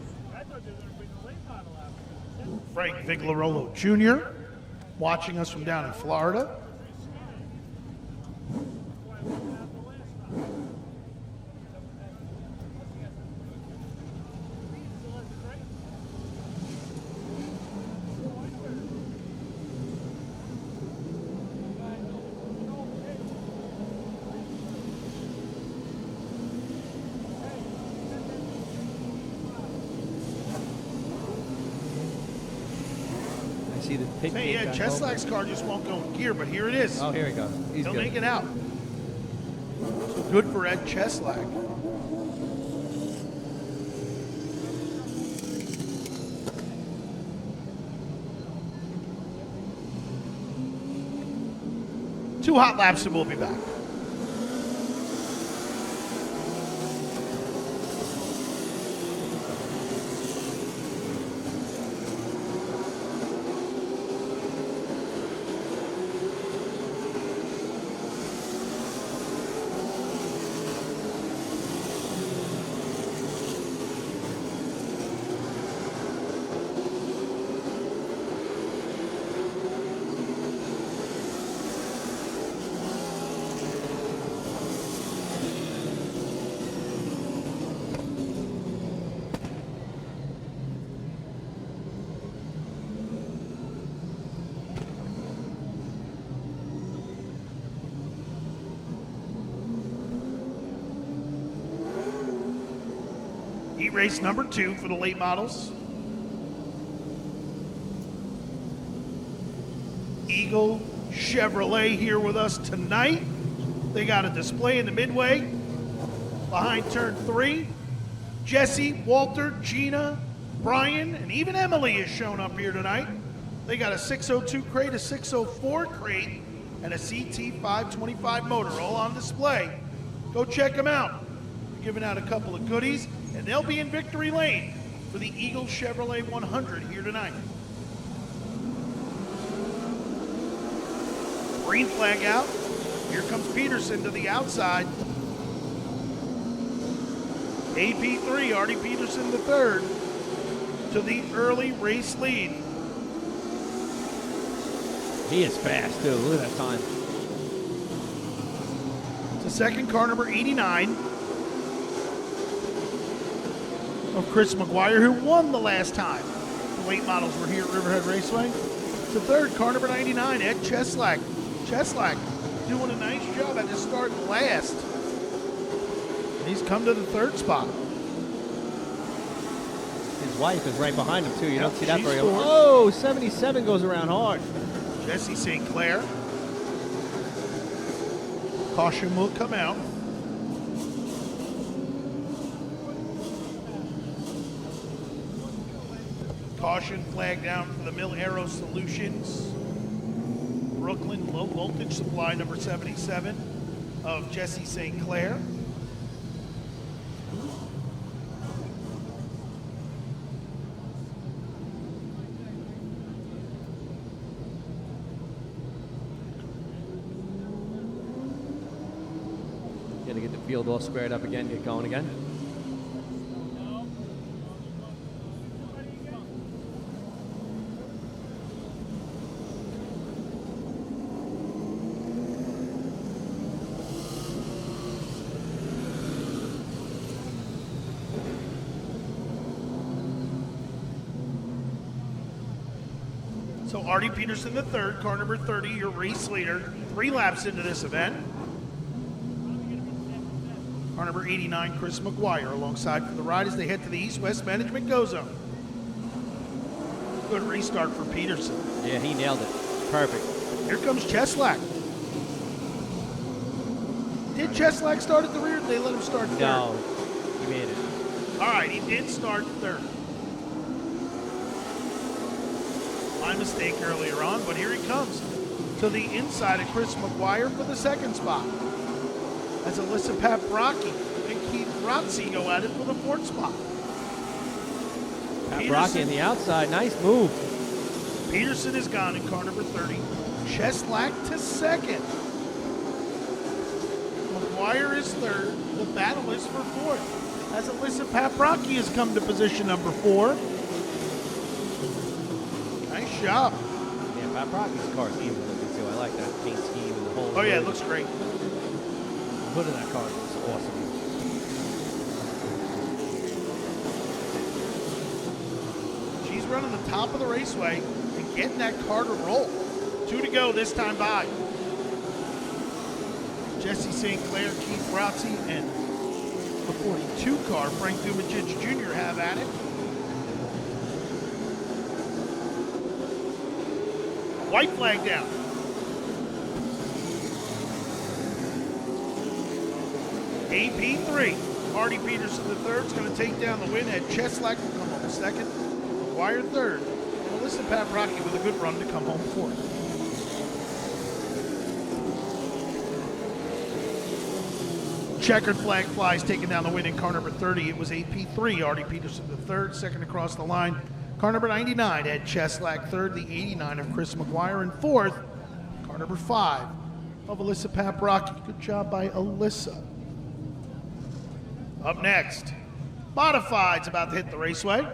Frank Viglarolo Jr., watching us from down in Florida. See the pit Hey, gate yeah, got Cheslack's car just won't go in gear, but here it is. open. Oh, here he goes. He's He'll good. make it out. So good for Ed Cheslack. 2 hot laps and we'll be back. Heat race number 2 for the late models. Eagle Chevrolet here with us tonight. They got a display in the midway behind turn 3. Jesse, Walter, Gina, Brian, and even Emily is shown up here tonight. They got a 602 crate, a 604 crate, and a CT525 motor all on display. Go check them out. We're giving out a couple of goodies, and they'll be in victory lane for the Eagle Chevrolet 100 here tonight. Green flag out. Here comes Peterson to the outside. AP3, Artie Peterson the third, to the early race lead. He is fast, too. Look at that time. To second, car number 89 of Chris McGuire, who won the last time the late models were here at Riverhead Raceway. To third, car number 99, Ed Cheslak. Cheslak doing a nice job at the start last. And he's come to the third spot. His wife is right behind him, too. You don't see that very scored. often. Oh, 77 goes around hard. Jesse St. Clair. Caution will come out. Caution flag down for the Mill Aero Solutions. Brooklyn low voltage supply number 77 of Jesse St. Clair. Got to get the field all squared up again, get going again. So Artie Peterson the third, car number 30, your race leader, 3 laps into this event. Car number 89, Chris McGuire, alongside for the ride as they head to the East-West Management Go Zone. Good restart for Peterson. Yeah, he nailed it. Perfect. Here comes Cheslak. Did Cheslak start at the rear? Or did they let him start third? No, he made it. All right, he did start third. My mistake earlier on, but here he comes to the inside of Chris McGuire for the second spot. As Alyssa Paprocki and Keith Rotzi go at it for the fourth spot. Paprocki on the outside, nice move. Peterson is gone in car number 30. Cheslak to second. McGuire is third. The battle is for fourth. As Alyssa Paprocki has come to position number 4. Nice job. Yeah, Paprocki's car is even looking too. I like that paint scheme and the whole. Oh yeah, it looks great. The hood of that car looks awesome. She's running the top of the raceway and getting that car to roll. 2 to go this time by. Jesse St. Clair, Keith Rotzi, and the 42 car, Frank Dumajich Jr. have at it. White flag down. AP3, Artie Peterson the third is going to take down the win. Ed Cheslak will come home second. McGuire third. And Alyssa Paprocki with a good run to come home fourth. checkered flag flies, taking down the win in car number 30. It was AP3, Artie Peterson the third, second across the line. Car number 99, Ed Cheslack third, the 89 of Chris McGuire, and fourth, car number 5 of Alyssa Paprocki. Good job by Alyssa. Up next, Modified's about to hit the raceway.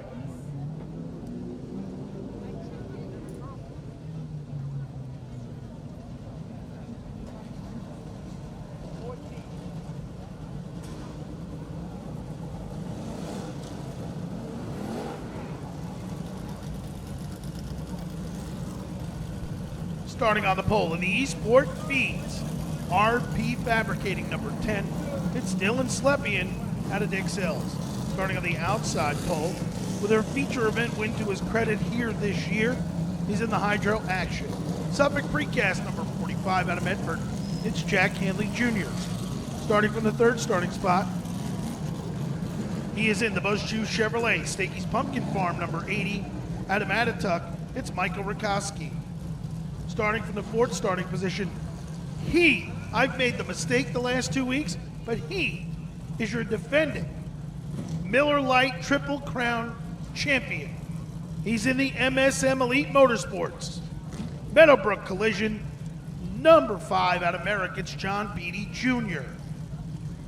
Starting on the pole in the Eastport Feeds, RP Fabricating number 10. It's Dylan Slepian out of Dix Hills. Starting on the outside pole with her feature event win to his credit here this year. He's in the Hydro Action. Suffolk Precast number 45 out of Medford. It's Jack Hanley Jr. Starting from the third starting spot, he is in the Buzz-Chu Chevrolet Stakey's Pumpkin Farm number 80 out of Mattituck. It's Michael Rakowski. Starting from the fourth starting position, I've made the mistake the last 2 weeks, but he is your defending Miller Lite Triple Crown champion. He's in the MSM Elite Motorsports. Meadowbrook Collision, number 5 out of Merrick, it's John Beatty Jr.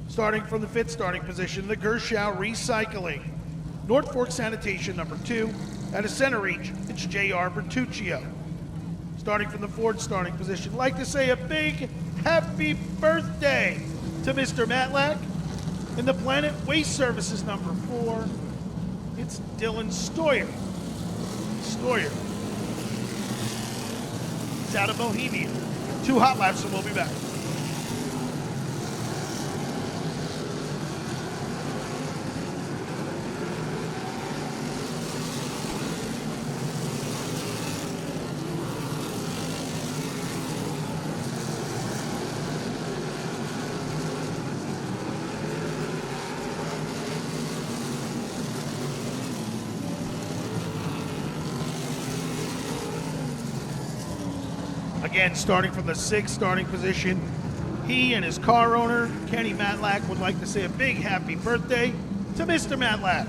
Starting from the fifth starting position, the Gershow Recycling. North Fork Sanitation, number 2 out of Center Reach, it's J.R. Bertuccio. Starting from the fourth starting position, like to say a big happy birthday to Mr. Matlack. In the Planet Waste Services number 4, it's Dylan Stoyer. He's out of Bohemia. 2 hot laps and we'll be back. Again, starting from the sixth starting position, he and his car owner, Kenny Matlack, would like to say a big happy birthday to Mr. Matlack.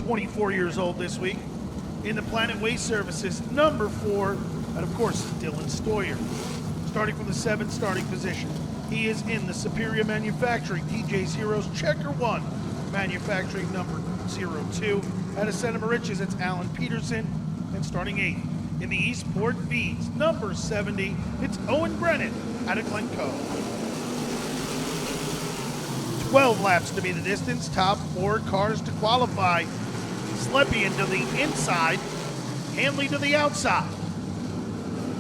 24 years old this week. In the Planet Waste Services, number 4, and of course, Dylan Stoyer. Starting from the seventh starting position, he is in the Superior Manufacturing TJ Zero's Checker 1, manufacturing number 02. Out of Santa Mariches, it's Alan Peterson, and starting 8th. In the Eastport Feeds, number 70, it's Owen Brennan out of Glencoe. 12 laps to be the distance, top 4 cars to qualify. Slepian to the inside, Hanley to the outside.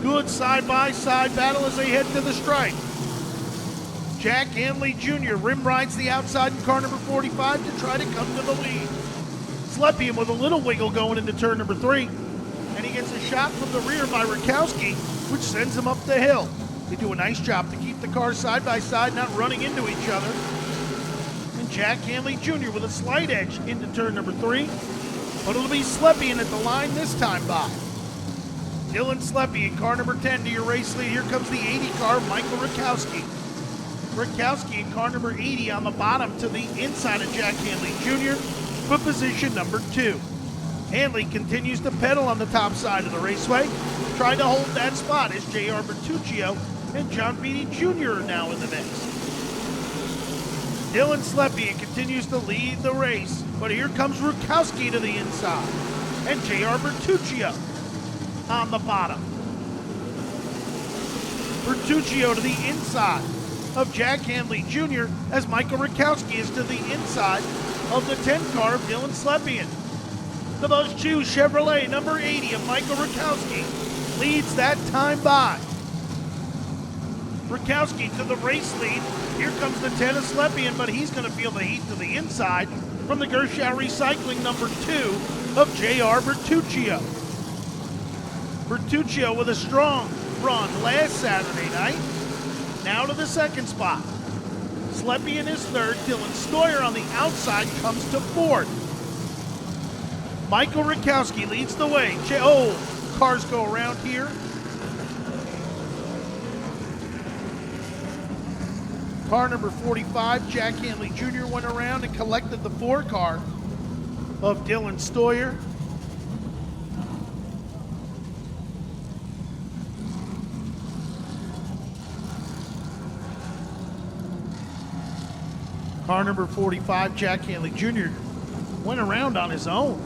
Good side-by-side battle as they head to the stripe. Jack Hanley Jr. rim rides the outside in car number 45 to try to come to the lead. Slepian with a little wiggle going into turn number 3. And he gets a shot from the rear by Rakowski, which sends him up the hill. They do a nice job to keep the cars side by side, not running into each other. And Jack Hanley Jr. with a slight edge into turn number 3. But it'll be Slepian at the line this time by. Dylan Slepian, car number 10 to your race lead. Here comes the 80 car, Michael Rakowski. Rakowski in car number 80 on the bottom to the inside of Jack Hanley Jr. for position number 2. Hanley continues to pedal on the top side of the raceway. Trying to hold that spot is J.R. Bertuccio and John Beatty Jr. are now in the mix. Dylan Slepian continues to lead the race, but here comes Rakowski to the inside and J.R. Bertuccio on the bottom. Bertuccio to the inside of Jack Hanley Jr. as Michael Rakowski is to the inside of the 10 car of Dylan Slepian. The Buzz-Chu Chevrolet number 80 of Michael Rakowski leads that time by. Rakowski to the race lead. Here comes the 10 of Slepian, but he's going to feel the heat to the inside from the Gershow Recycling number 2 of J.R. Bertuccio. Bertuccio with a strong run last Saturday night. Now to the second spot. Slepian is third. Dylan Stoyer on the outside comes to fourth. Michael Rakowski leads the way. Cars go around here. Car number 45, Jack Hanley Jr. went around and collected the 4 car of Dylan Stoyer. Car number 45, Jack Hanley Jr. went around on his own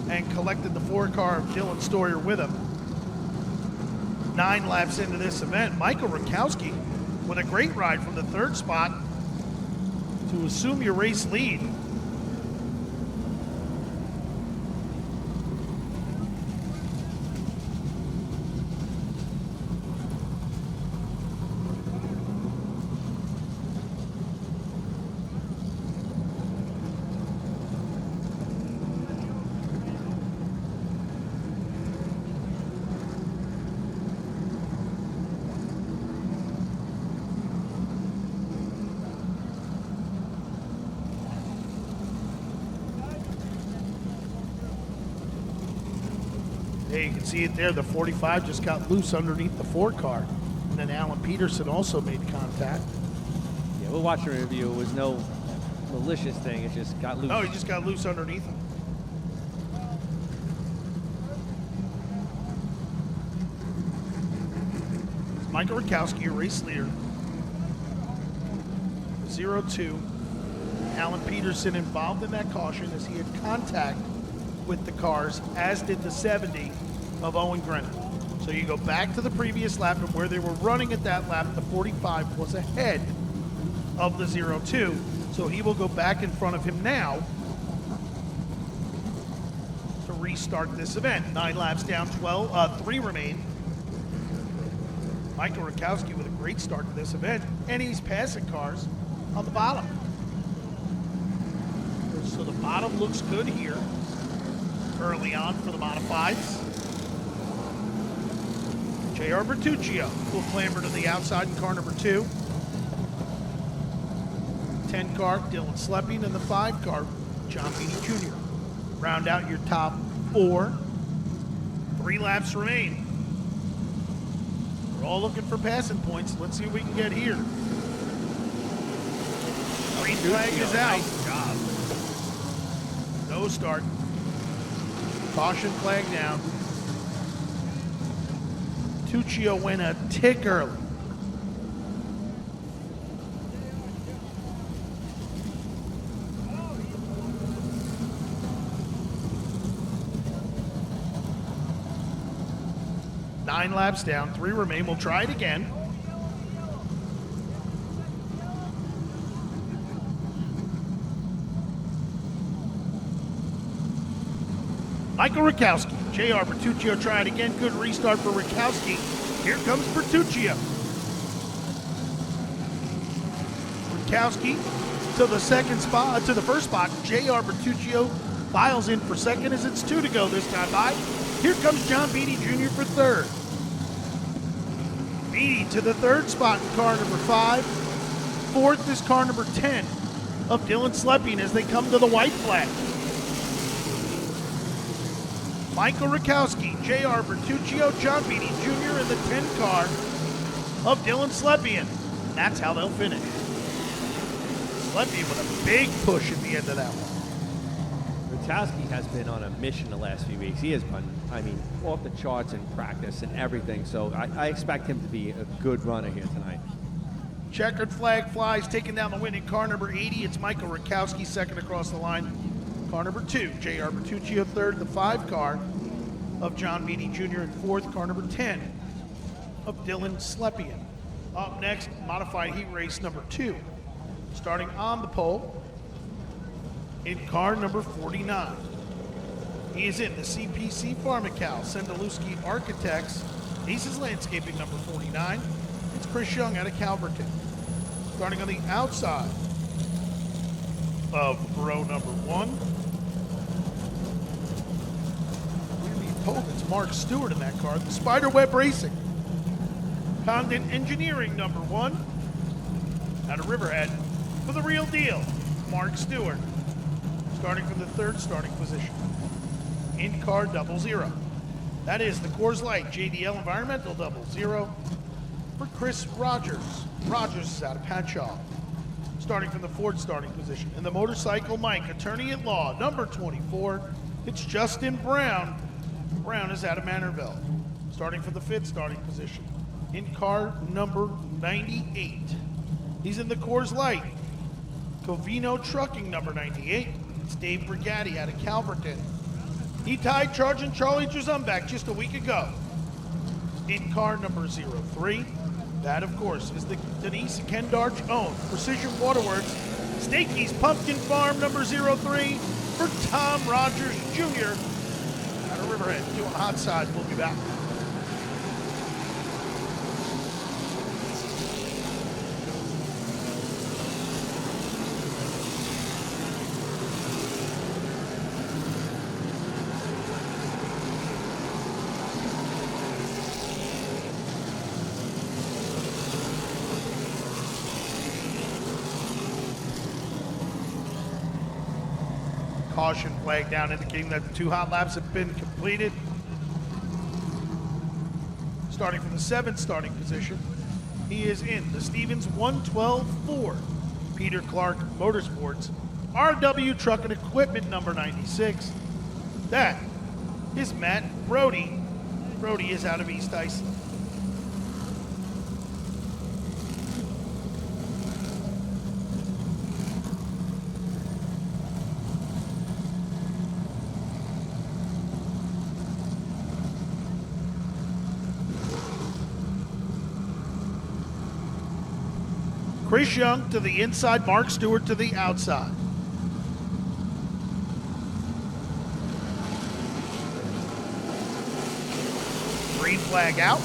and collected the 4 car of Dylan Stoyer with him. 9 laps into this event, Michael Rakowski with a great ride from the 3rd spot to assume your race lead. Hey, you can see it there. The 45 just got loose underneath the 4 car. And then Alan Peterson also made contact. Yeah, we'll watch the review. It was no malicious thing. It just got loose. Oh, he just got loose underneath him. Michael Rakowski, your race leader. 0-2. Alan Peterson involved in that caution as he had contact with the cars, as did the 70 of Owen Grennan. So you go back to the previous lap, and where they were running at that lap, the 45 was ahead of the 0-2. So he will go back in front of him now to restart this event. 9 laps down, 3 remain. Michael Rakowski with a great start to this event, and he's passing cars on the bottom. So the bottom looks good here early on for the modifieds. J.R. Bertuccio will clamber to the outside in car number 2. 10 car, Dylan Slepping, and the 5 car, John Beatty Jr. Round out your top 4. 3 laps remain. We're all looking for passing points. Let's see what we can get here. Green flag is out. Nice job. No start. Caution flag down. Tuccio went a tick early. Nine laps down, 3 remain. We'll try it again. Michael Rakowski, J.R. Bertuccio, try it again. Good restart for Rakowski. Here comes Bertuccio. Rakowski to the first spot. J.R. Bertuccio files in for second as it's 2 to go this time by. Here comes John Beatty Jr. for 3rd. Beatty to the 3rd spot in car number 5. 4th is car number 10 of Dylan Slepping as they come to the white flag. Michael Rakowski, J.R. Bertuccio, John Beatty Jr. in the 10 car of Dylan Slepian. That's how they'll finish. Slepian with a big push at the end of that one. Rakowski has been on a mission the last few weeks. He has been, off the charts in practice and everything. So I expect him to be a good runner here tonight. Checkered flag flies, taking down the win in car number 80. It's Michael Rakowski, second across the line. Car number 2, J.R. Bertuccio, 3rd. The 5 car of John Beatty Jr. and 4th, car number 10 of Dylan Slepian. Up next, modified heat race number 2. Starting on the pole in car number 49. He is in the CPC Pharmacal, Sendeluski Architects, Aces Landscaping number 49. It's Chris Young out of Calverton. Starting on the outside of row number 1. We're being told it's Mark Stewart in that car. The Spiderweb Racing. Condon Engineering number 1 out of Riverhead for the real deal. Mark Stewart. Starting from the 3rd starting position. In car 00. That is the Coors Light JDL Environmental 00. for Chris Rogers. Rogers is out of Patchogue. Starting from the fourth starting position. In the motorcycle Mike, attorney at law, number 24, it's Justin Brown. Brown is out of Manorville. Starting from the fifth starting position. In car number 98. He's in the Coors Light. Covino Trucking, number 98. It's Dave Brigatti out of Calverton. He tied Sergeant Charlie Jazumbek just a week ago. In car number 03. That, of course, is the Denise Kendarch owned Precision Waterworks Stakey's Pumpkin Farm, number 03, for Tom Rogers Jr. out of Riverhead. Doing hot side. We'll be back. Caution flag down indicating that the 2 hot laps have been completed. Starting from the 7th starting position, he is in the Stevens 112 Ford Peter Clark Motorsports RW Truck and Equipment, number 96. That is Matt Brody. Brody is out of East Islip. Chris Young to the inside, Mark Stewart to the outside. Green flag out.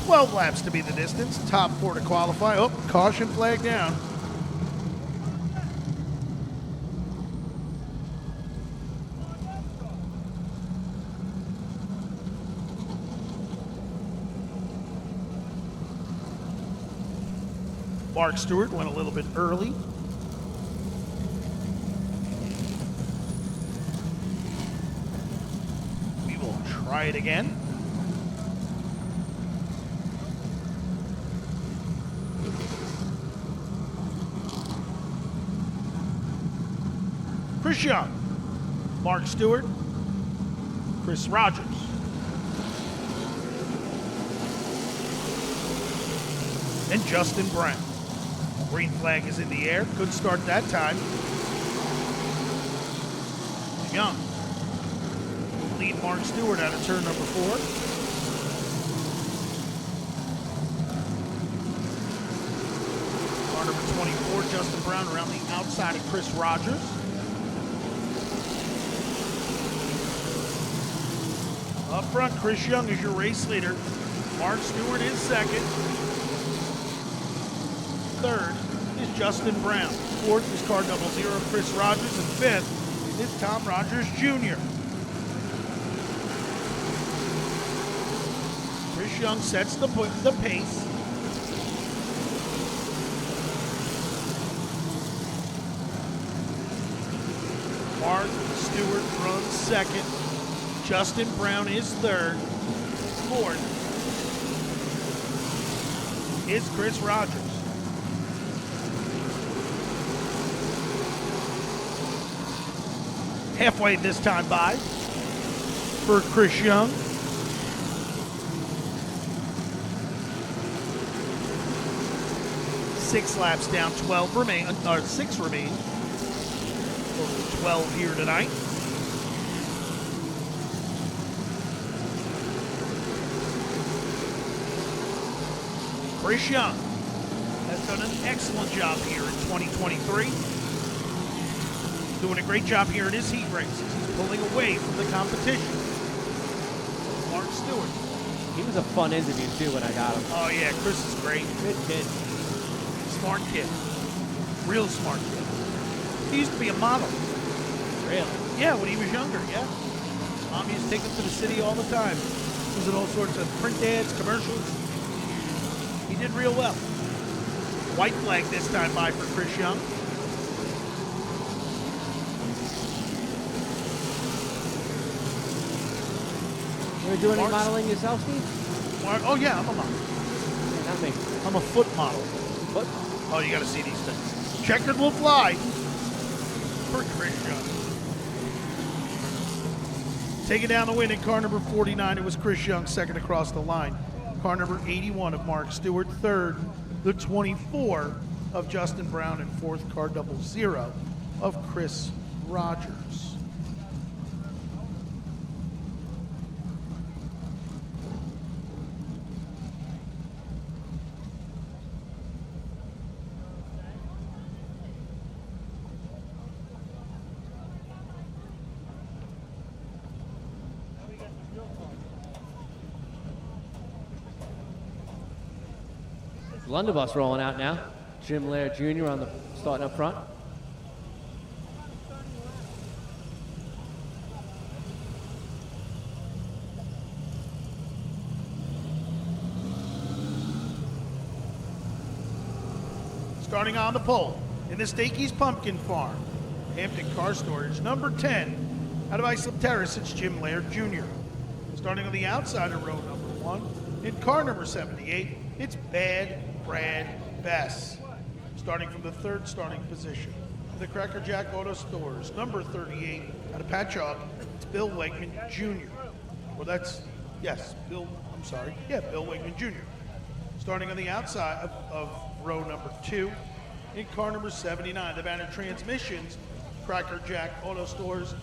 12 laps to be the distance. Top 4 to qualify. Oh, caution flag down. Mark Stewart went a little bit early. We will try it again. Chris Young, Mark Stewart, Chris Rogers. And Justin Brown. Green flag is in the air. Good start that time. Young will lead Mark Stewart out of turn number 4. Car number 24, Justin Brown around the outside of Chris Rogers. Up front, Chris Young is your race leader. Mark Stewart is second. Third is Justin Brown. Fourth is car double 0, Chris Rogers. And fifth is Tom Rogers Jr. Chris Young sets the pace. Mark Stewart runs second. Justin Brown is third. Fourth is Chris Rogers. Halfway this time by for Chris Young. Six laps down, 12 remain, or 6 remain. Total of 12 here tonight. Chris Young has done an excellent job here in 2023. Doing a great job here in his heat races. He's pulling away from the competition. Mark Stewart. He was a fun interview, too, when I got him. Oh, yeah, Chris is great. Good kid. Smart kid. Real smart kid. He used to be a model. Really? Yeah, when he was younger, yeah. His mom used to take him to the city all the time. He was in all sorts of print ads, commercials. He did real well. White flag this time by for Chris Young. You ever do any modeling yourself, Steve? Oh, yeah, I'm a model. Man, Not me. I'm a foot model. What? Oh, you got to see these things. Checkered will fly for Chris Young. Taking down the win in car number 49, it was Chris Young, second across the line. Car number 81 of Mark Stewart, third. The 24 of Justin Brown, and fourth, car 00 of Chris Rogers. Blunderbust rolling out now. Jim Laird Jr. on the starting up front. Starting on the pole in the Stakey's Pumpkin Farm, Hampton Car Storage, number 10, out of Islip Terrace, it's Jim Laird Jr. Starting on the outside of row number 1, in car number 78, it's Bad Brad Bess. Starting from the third starting position, the Cracker Jack Auto Stores, number 38, out of Patchogue, it's Bill Wegman Jr. Well, Bill Wegman Jr. Starting on the outside of row number 2, in car number 79, the Banner Transmissions, Cracker Jack Auto Stores,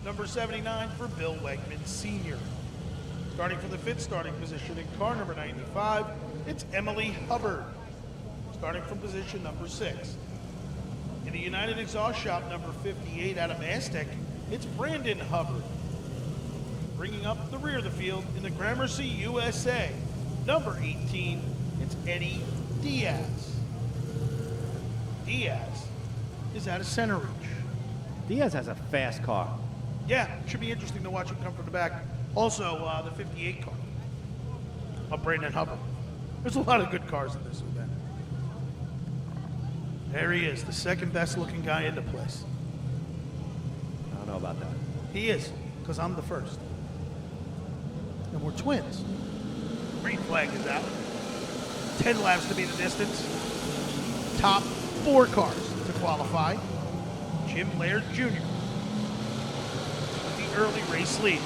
number 79 for Bill Wegman Sr. Starting from the fifth starting position, in car number 95, it's Emily Hubbard. Starting from position number 6. In the United Exhaust Shop, number 58, out of Aztec, it's Brandon Hubbard. Bringing up the rear of the field in the Gramercy USA, number 18, it's Eddie Diaz. Diaz is out of Center Ridge. Diaz has a fast car. Yeah, it should be interesting to watch him come from the back. Also, the 58 car of Brandon Hubbard. There's a lot of good cars in this event. There he is, the second best looking guy in the place. I don't know about that. He is, because I'm the first. And we're twins. Green flag is out. 10 laps to be the distance. Top 4 cars to qualify. Jim Laird Jr. with the early race lead.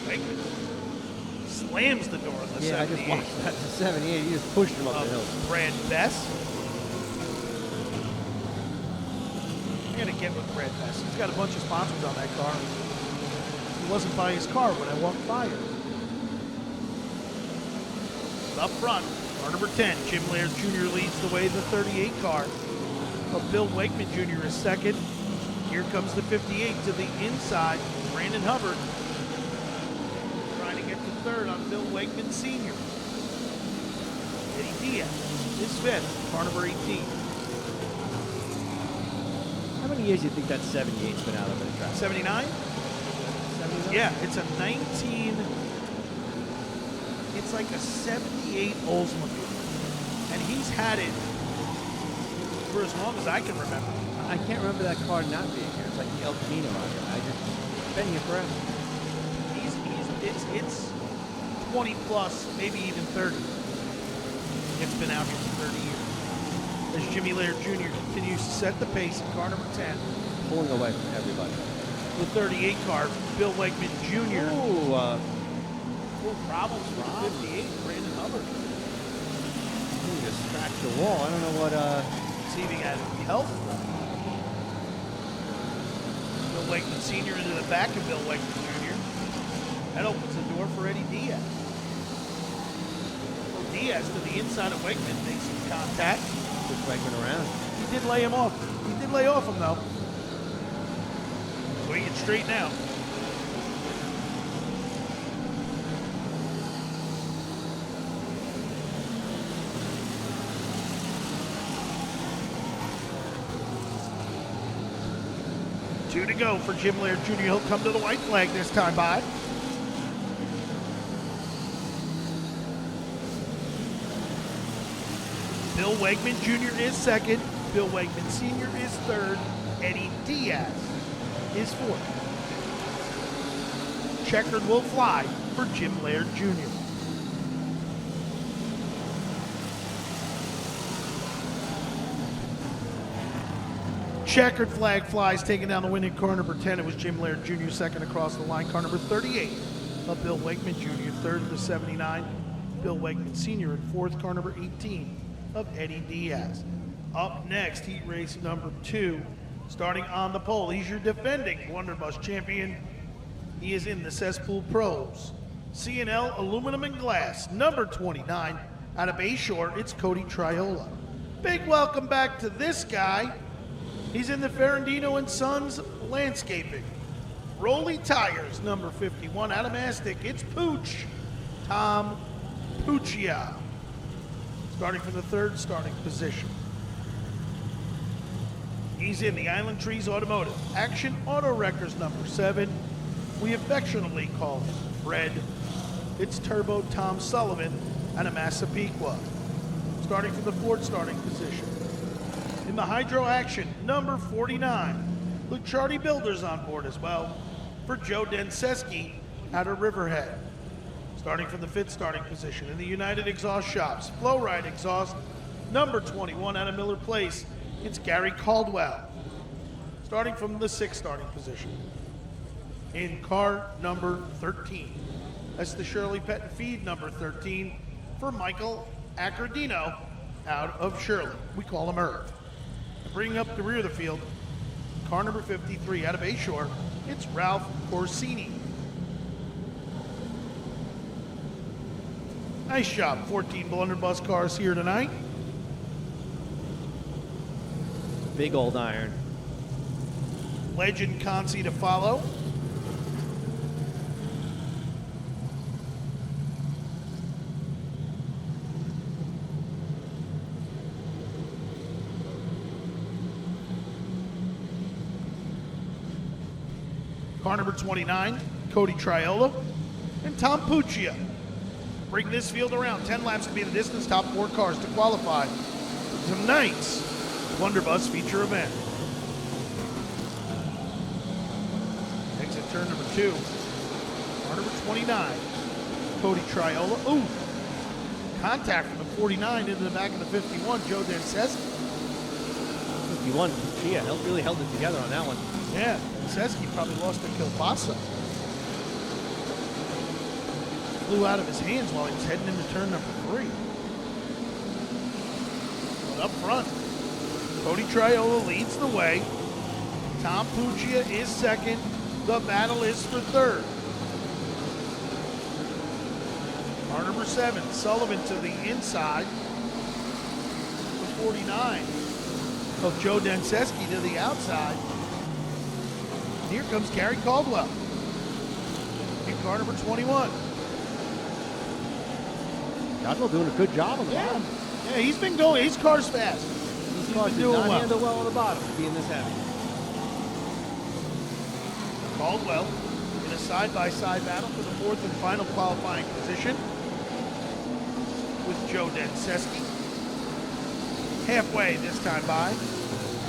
Wegman slams the door on the 78. I just watched that. The 78, he just pushed him up the hill. Brad Bess. I'm going to get with Brad Bess. He's got a bunch of sponsors on that car. He wasn't by his car when I walked by it. Up front, car number 10, Jim Laird Jr. leads the way, the 38 car of Bill Wegman Jr. is second. Here comes the 58 to the inside, Brandon Hubbard. Trying to get to third on Bill Wegman Sr. Eddie Diaz is fifth, car number 18. How many years do you think that 78's been out of the track? 79? 79? Yeah, it's a 19... It's like a 78 Oldsmobile. And he's had it for as long as I can remember. I can't remember that car not being here. It's like the El Camino out here. It's been here forever. It's 20 plus, maybe even 30. It's been out here for 30 years. As Jimmy Laird Jr. continues to set the pace in car number 10. Pulling away from everybody. The 38 car, Bill Wegman Jr. Ooh, Problems for the 58, Brandon Hubbard. he just scratched the wall. I don't know what, Receiving at help. Bill Wegman Sr. into the back of Bill Wegman Jr. That opens the door for Eddie Diaz. So Diaz to the inside of Wegman makes some contact. just Wegman around. He did lay him off. He did lay off him though. Swinging straight now. Two to go for Jim Laird Jr. He'll come to the white flag this time by. Bill Wegman Jr. is second. Bill Wegman Sr. is third. Eddie Diaz is fourth. Checkered will fly for Jim Laird Jr. Checkered flag flies, taking down the win in car number 10. It was Jim Laird Jr. second across the line. Car number 38 of Bill Wakeman Jr. third to 79. Bill Wakeman Sr. in fourth. Car number 18 of Eddie Diaz. Up next, heat race number 2. Starting on the pole, he's your defending Blunderbust champion. He is in the Cesspool Pros. C&L Aluminum and Glass, number 29. Out of Bayshore, it's Cody Triola. Big welcome back to this guy. He's in the Ferrandino and Sons Landscaping. Rolly Tires, number 51. Out of Mastic, it's Pooch. Tom Puccia. Starting from the third starting position. He's in the Island Trees Automotive. Action Auto Wreckers, number 7. We affectionately call him Fred. It's Turbo Tom Sullivan out of Massapequa. Starting from the fourth starting position. In the Hydro Action, number 49. Luchardi Builders on board as well for Joe Denseski out of Riverhead. Starting from the fifth starting position. In the United Exhaust Shops, Flow Ride Exhaust, number 21 out of Miller Place. It's Gary Caldwell. Starting from the sixth starting position. In car number 13. That's the Shirley Pet and Feed number 13 for Michael Accardino out of Shirley. We call him Irv. Bringing up the rear of the field, car number 53 out of Bayshore, it's Ralph Corsini. Nice job, 14 Blunderbuss cars here tonight. Big old iron. Legend Consi to follow. Car number 29, Cody Triola, and Tom Puccia. Bring this field around. 10 laps to be the distance. Top 4 cars to qualify for tonight's Blunderbust feature event. Exit turn number 2. Car number 29, Cody Triola. Ooh, contact from the 49 into the back of the 51, Joe Denseski. 51, Puccia really held it together on that one. Yeah, Denseski probably lost to Kilbasa. Flew out of his hands while he was heading into turn number 3. But up front, Cody Triola leads the way. Tom Puccia is second. The battle is for third. Car number 7, Sullivan to the inside. The 49 of Joe Denseski to the outside. Here comes Gary Caldwell in car number 21. Caldwell doing a good job on the bottom. Yeah, he's been going. His car's fast. These He's cars been did doing not well. handle well on the bottom, being this heavy. Caldwell in a side-by-side battle for the fourth and final qualifying position with Joe Denseski. Halfway this time by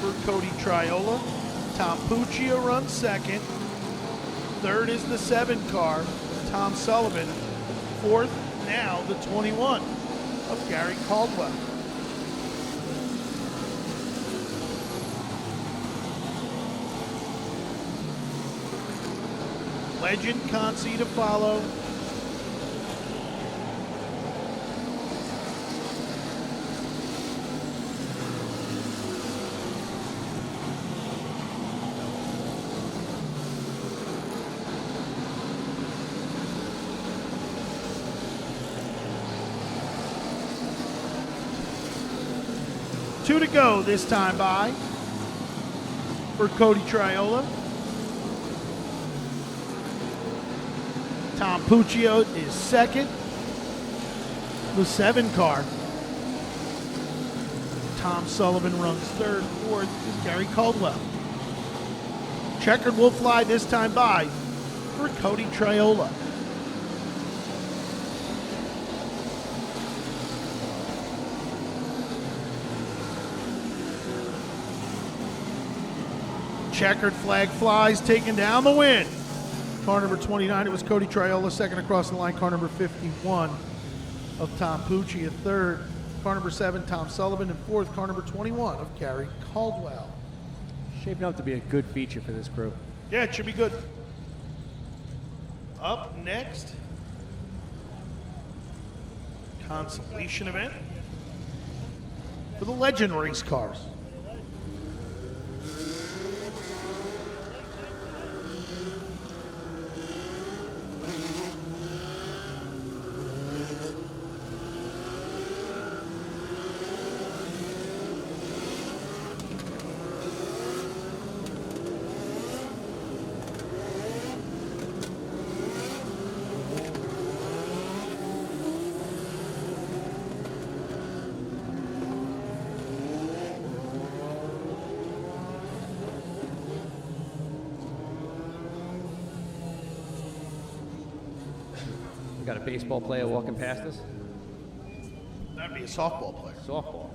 for Cody Triola. Tom Puccia runs second. Third is the 7 car, Tom Sullivan. Fourth, now the 21 of Gary Caldwell. Legend Consi to follow. Two to go this time by for Cody Triola. Tom Puccia is second. The 7 car. Tom Sullivan runs third. Fourth is Gary Caldwell. Checkered will fly this time by for Cody Triola. Checkered flag flies, taking down the win. Car number 29, it was Cody Triola. Second across the line, car number 51 of Tom Puccia. Third, car number 7, Tom Sullivan. And fourth, car number 21 of Gary Caldwell. Shaping up to be a good feature for this crew. Yeah, it should be good. Up next, consolation event for the Legend race cars. Got a baseball player walking past us. That'd be a softball player. Softball.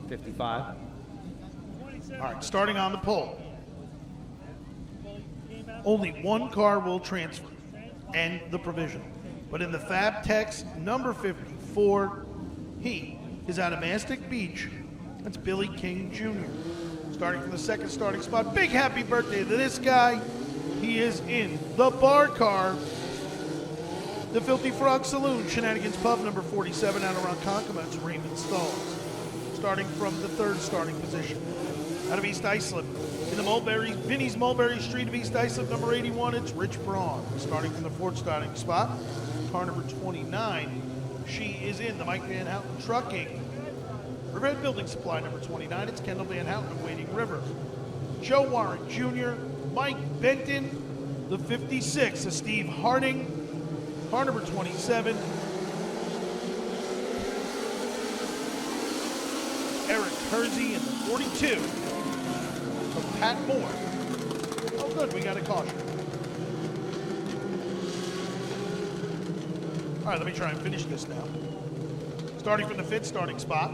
55. All right, starting on the pole. Only one car will transfer and the provisional. But in the Fab Tex number 54, he is out of Mastic Beach. That's Billy King Jr. Starting from the second starting spot. Big happy birthday to this guy. He is in the bar car. The Filthy Frog Saloon, Shenanigans Pub, number 47, out around Ronkonkoma. It's Raymond Stalls. Starting from the third starting position. Out of East Islip, in the Vinnie's Mulberry Street of East Islip, number 81, it's Rich Braun. Starting from the fourth starting spot, car number 29, she is in the Mike Van Houten Trucking. Riverhead Building Supply, number 29, it's Kendall Van Houten of Wading River. Joe Warren Jr., Mike Benton, the 56, is Steve Harding. Car number 27, Eric Hersey in the 42 of Pat Moore. Oh good, we got a caution. All right, let me try and finish this now. Starting from the fifth starting spot,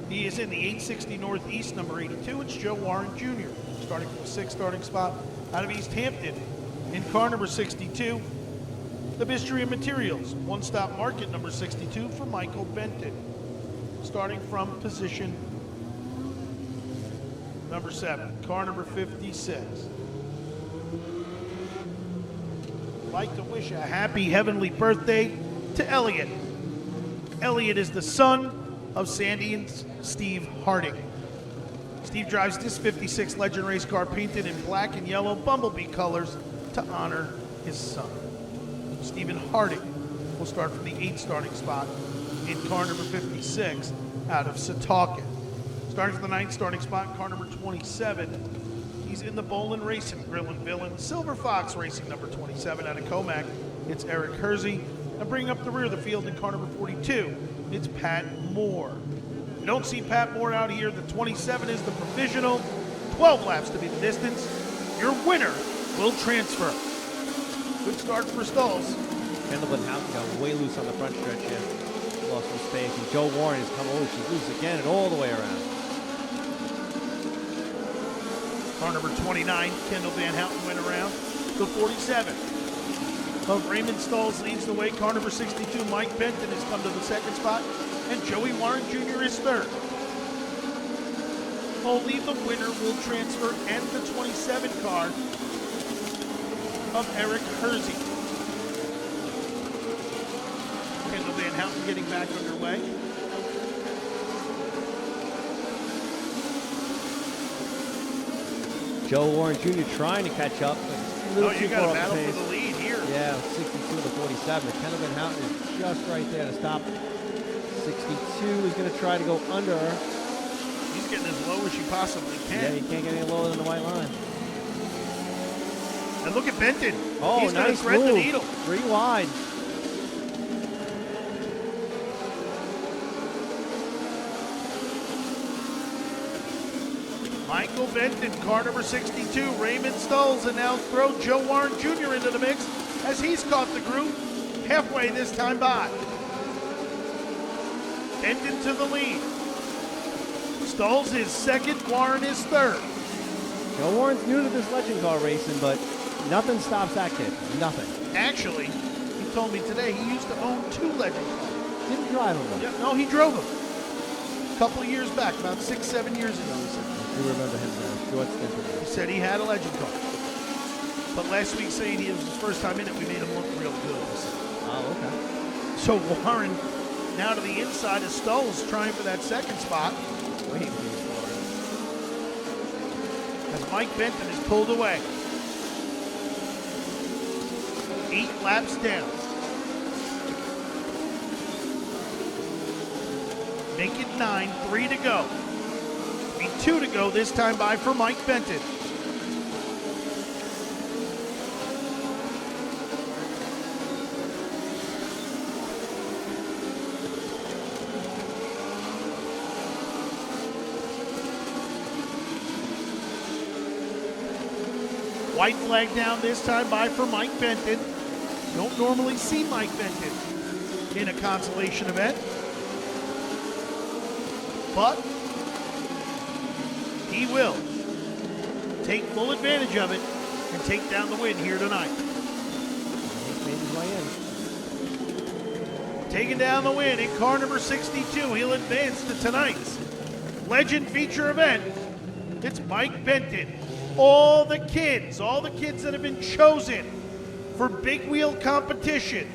he is in the 860 Northeast, number 82, it's Joe Warren Jr. Starting from the sixth starting spot, out of East Hampton, in car number 62, the Bistry of Materials, One Stop Market, number 62 for Michael Benton. Starting from position number 7, car number 56. I'd like to wish a happy heavenly birthday to Elliot. Elliot is the son of Sandy and Steve Harding. Steve drives this 56 Legend race car painted in black and yellow Bumblebee colors to honor his son. Stephen Harding will start from the 8th starting spot in car number 56 out of Setauket. Starting from the 9th starting spot in car number 27, he's in the Bolin Racing Grill and Villain Silver Fox Racing number 27 out of Comac. It's Eric Hersey. And bringing up the rear of the field in car number 42, it's Pat Moore. You don't see Pat Moore out here. The 27 is the provisional. 12 laps to be the distance. Your winner will transfer. Good start for Stalls. Kendall Van Houten got way loose on the front stretch here. Lost some space. And Joe Warren has come over. She's loose again and all the way around. Car number 29, Kendall Van Houten went around. The 47 of Raymond Stalls leads the way. Car number 62, Mike Benton, has come to the second spot. And Joey Warren Jr. is third. Only the winner will transfer, and the 27 car of Eric Hersey. Kendall Van Houten getting back underway. Joe Warren Jr. trying to catch up. But a little too You got far a off battle the pace. for the lead here. Yeah, 62 to 47. Kendall Van Houten is just right there to stop. 62 is going to try to go under her. He's getting as low as he possibly can. Yeah, he can't get any lower than the white line. And look at Benton. Oh, He's going to nice thread move. the needle. 3 wide. Michael Benton, car number 62, Raymond Stalls, and now throw Joe Warren Jr. into the mix as he's caught the groove halfway this time by. Benton to the lead. Stalls is second, Warren is third. Joe Warren's new to this legend car racing, but nothing stops that kid. Nothing. Actually, he told me today he used to own 2 legend cars. Didn't drive him though. Yeah, no, he drove them. A couple of years back, about 6-7 years ago, he said. You remember him now. Short stint in He there. said he had a legend card. But last week saying he was his first time in it, we made him look real good. Oh, okay. So Warren now to the inside of Stolz trying for that second spot Waiting for as Mike Benton is pulled away. 8 laps down. Make it 9, 3 to go. Be 2 to go this time by for Mike Benton. White flag down this time by for Mike Benton. Don't normally see Mike Benton in a consolation event, but he will take full advantage of it and take down the win here tonight. He's made his way in. Taking down the win in car number 62, he'll advance to tonight's Legend feature event. It's Mike Benton. All the kids that have been chosen for big wheel competition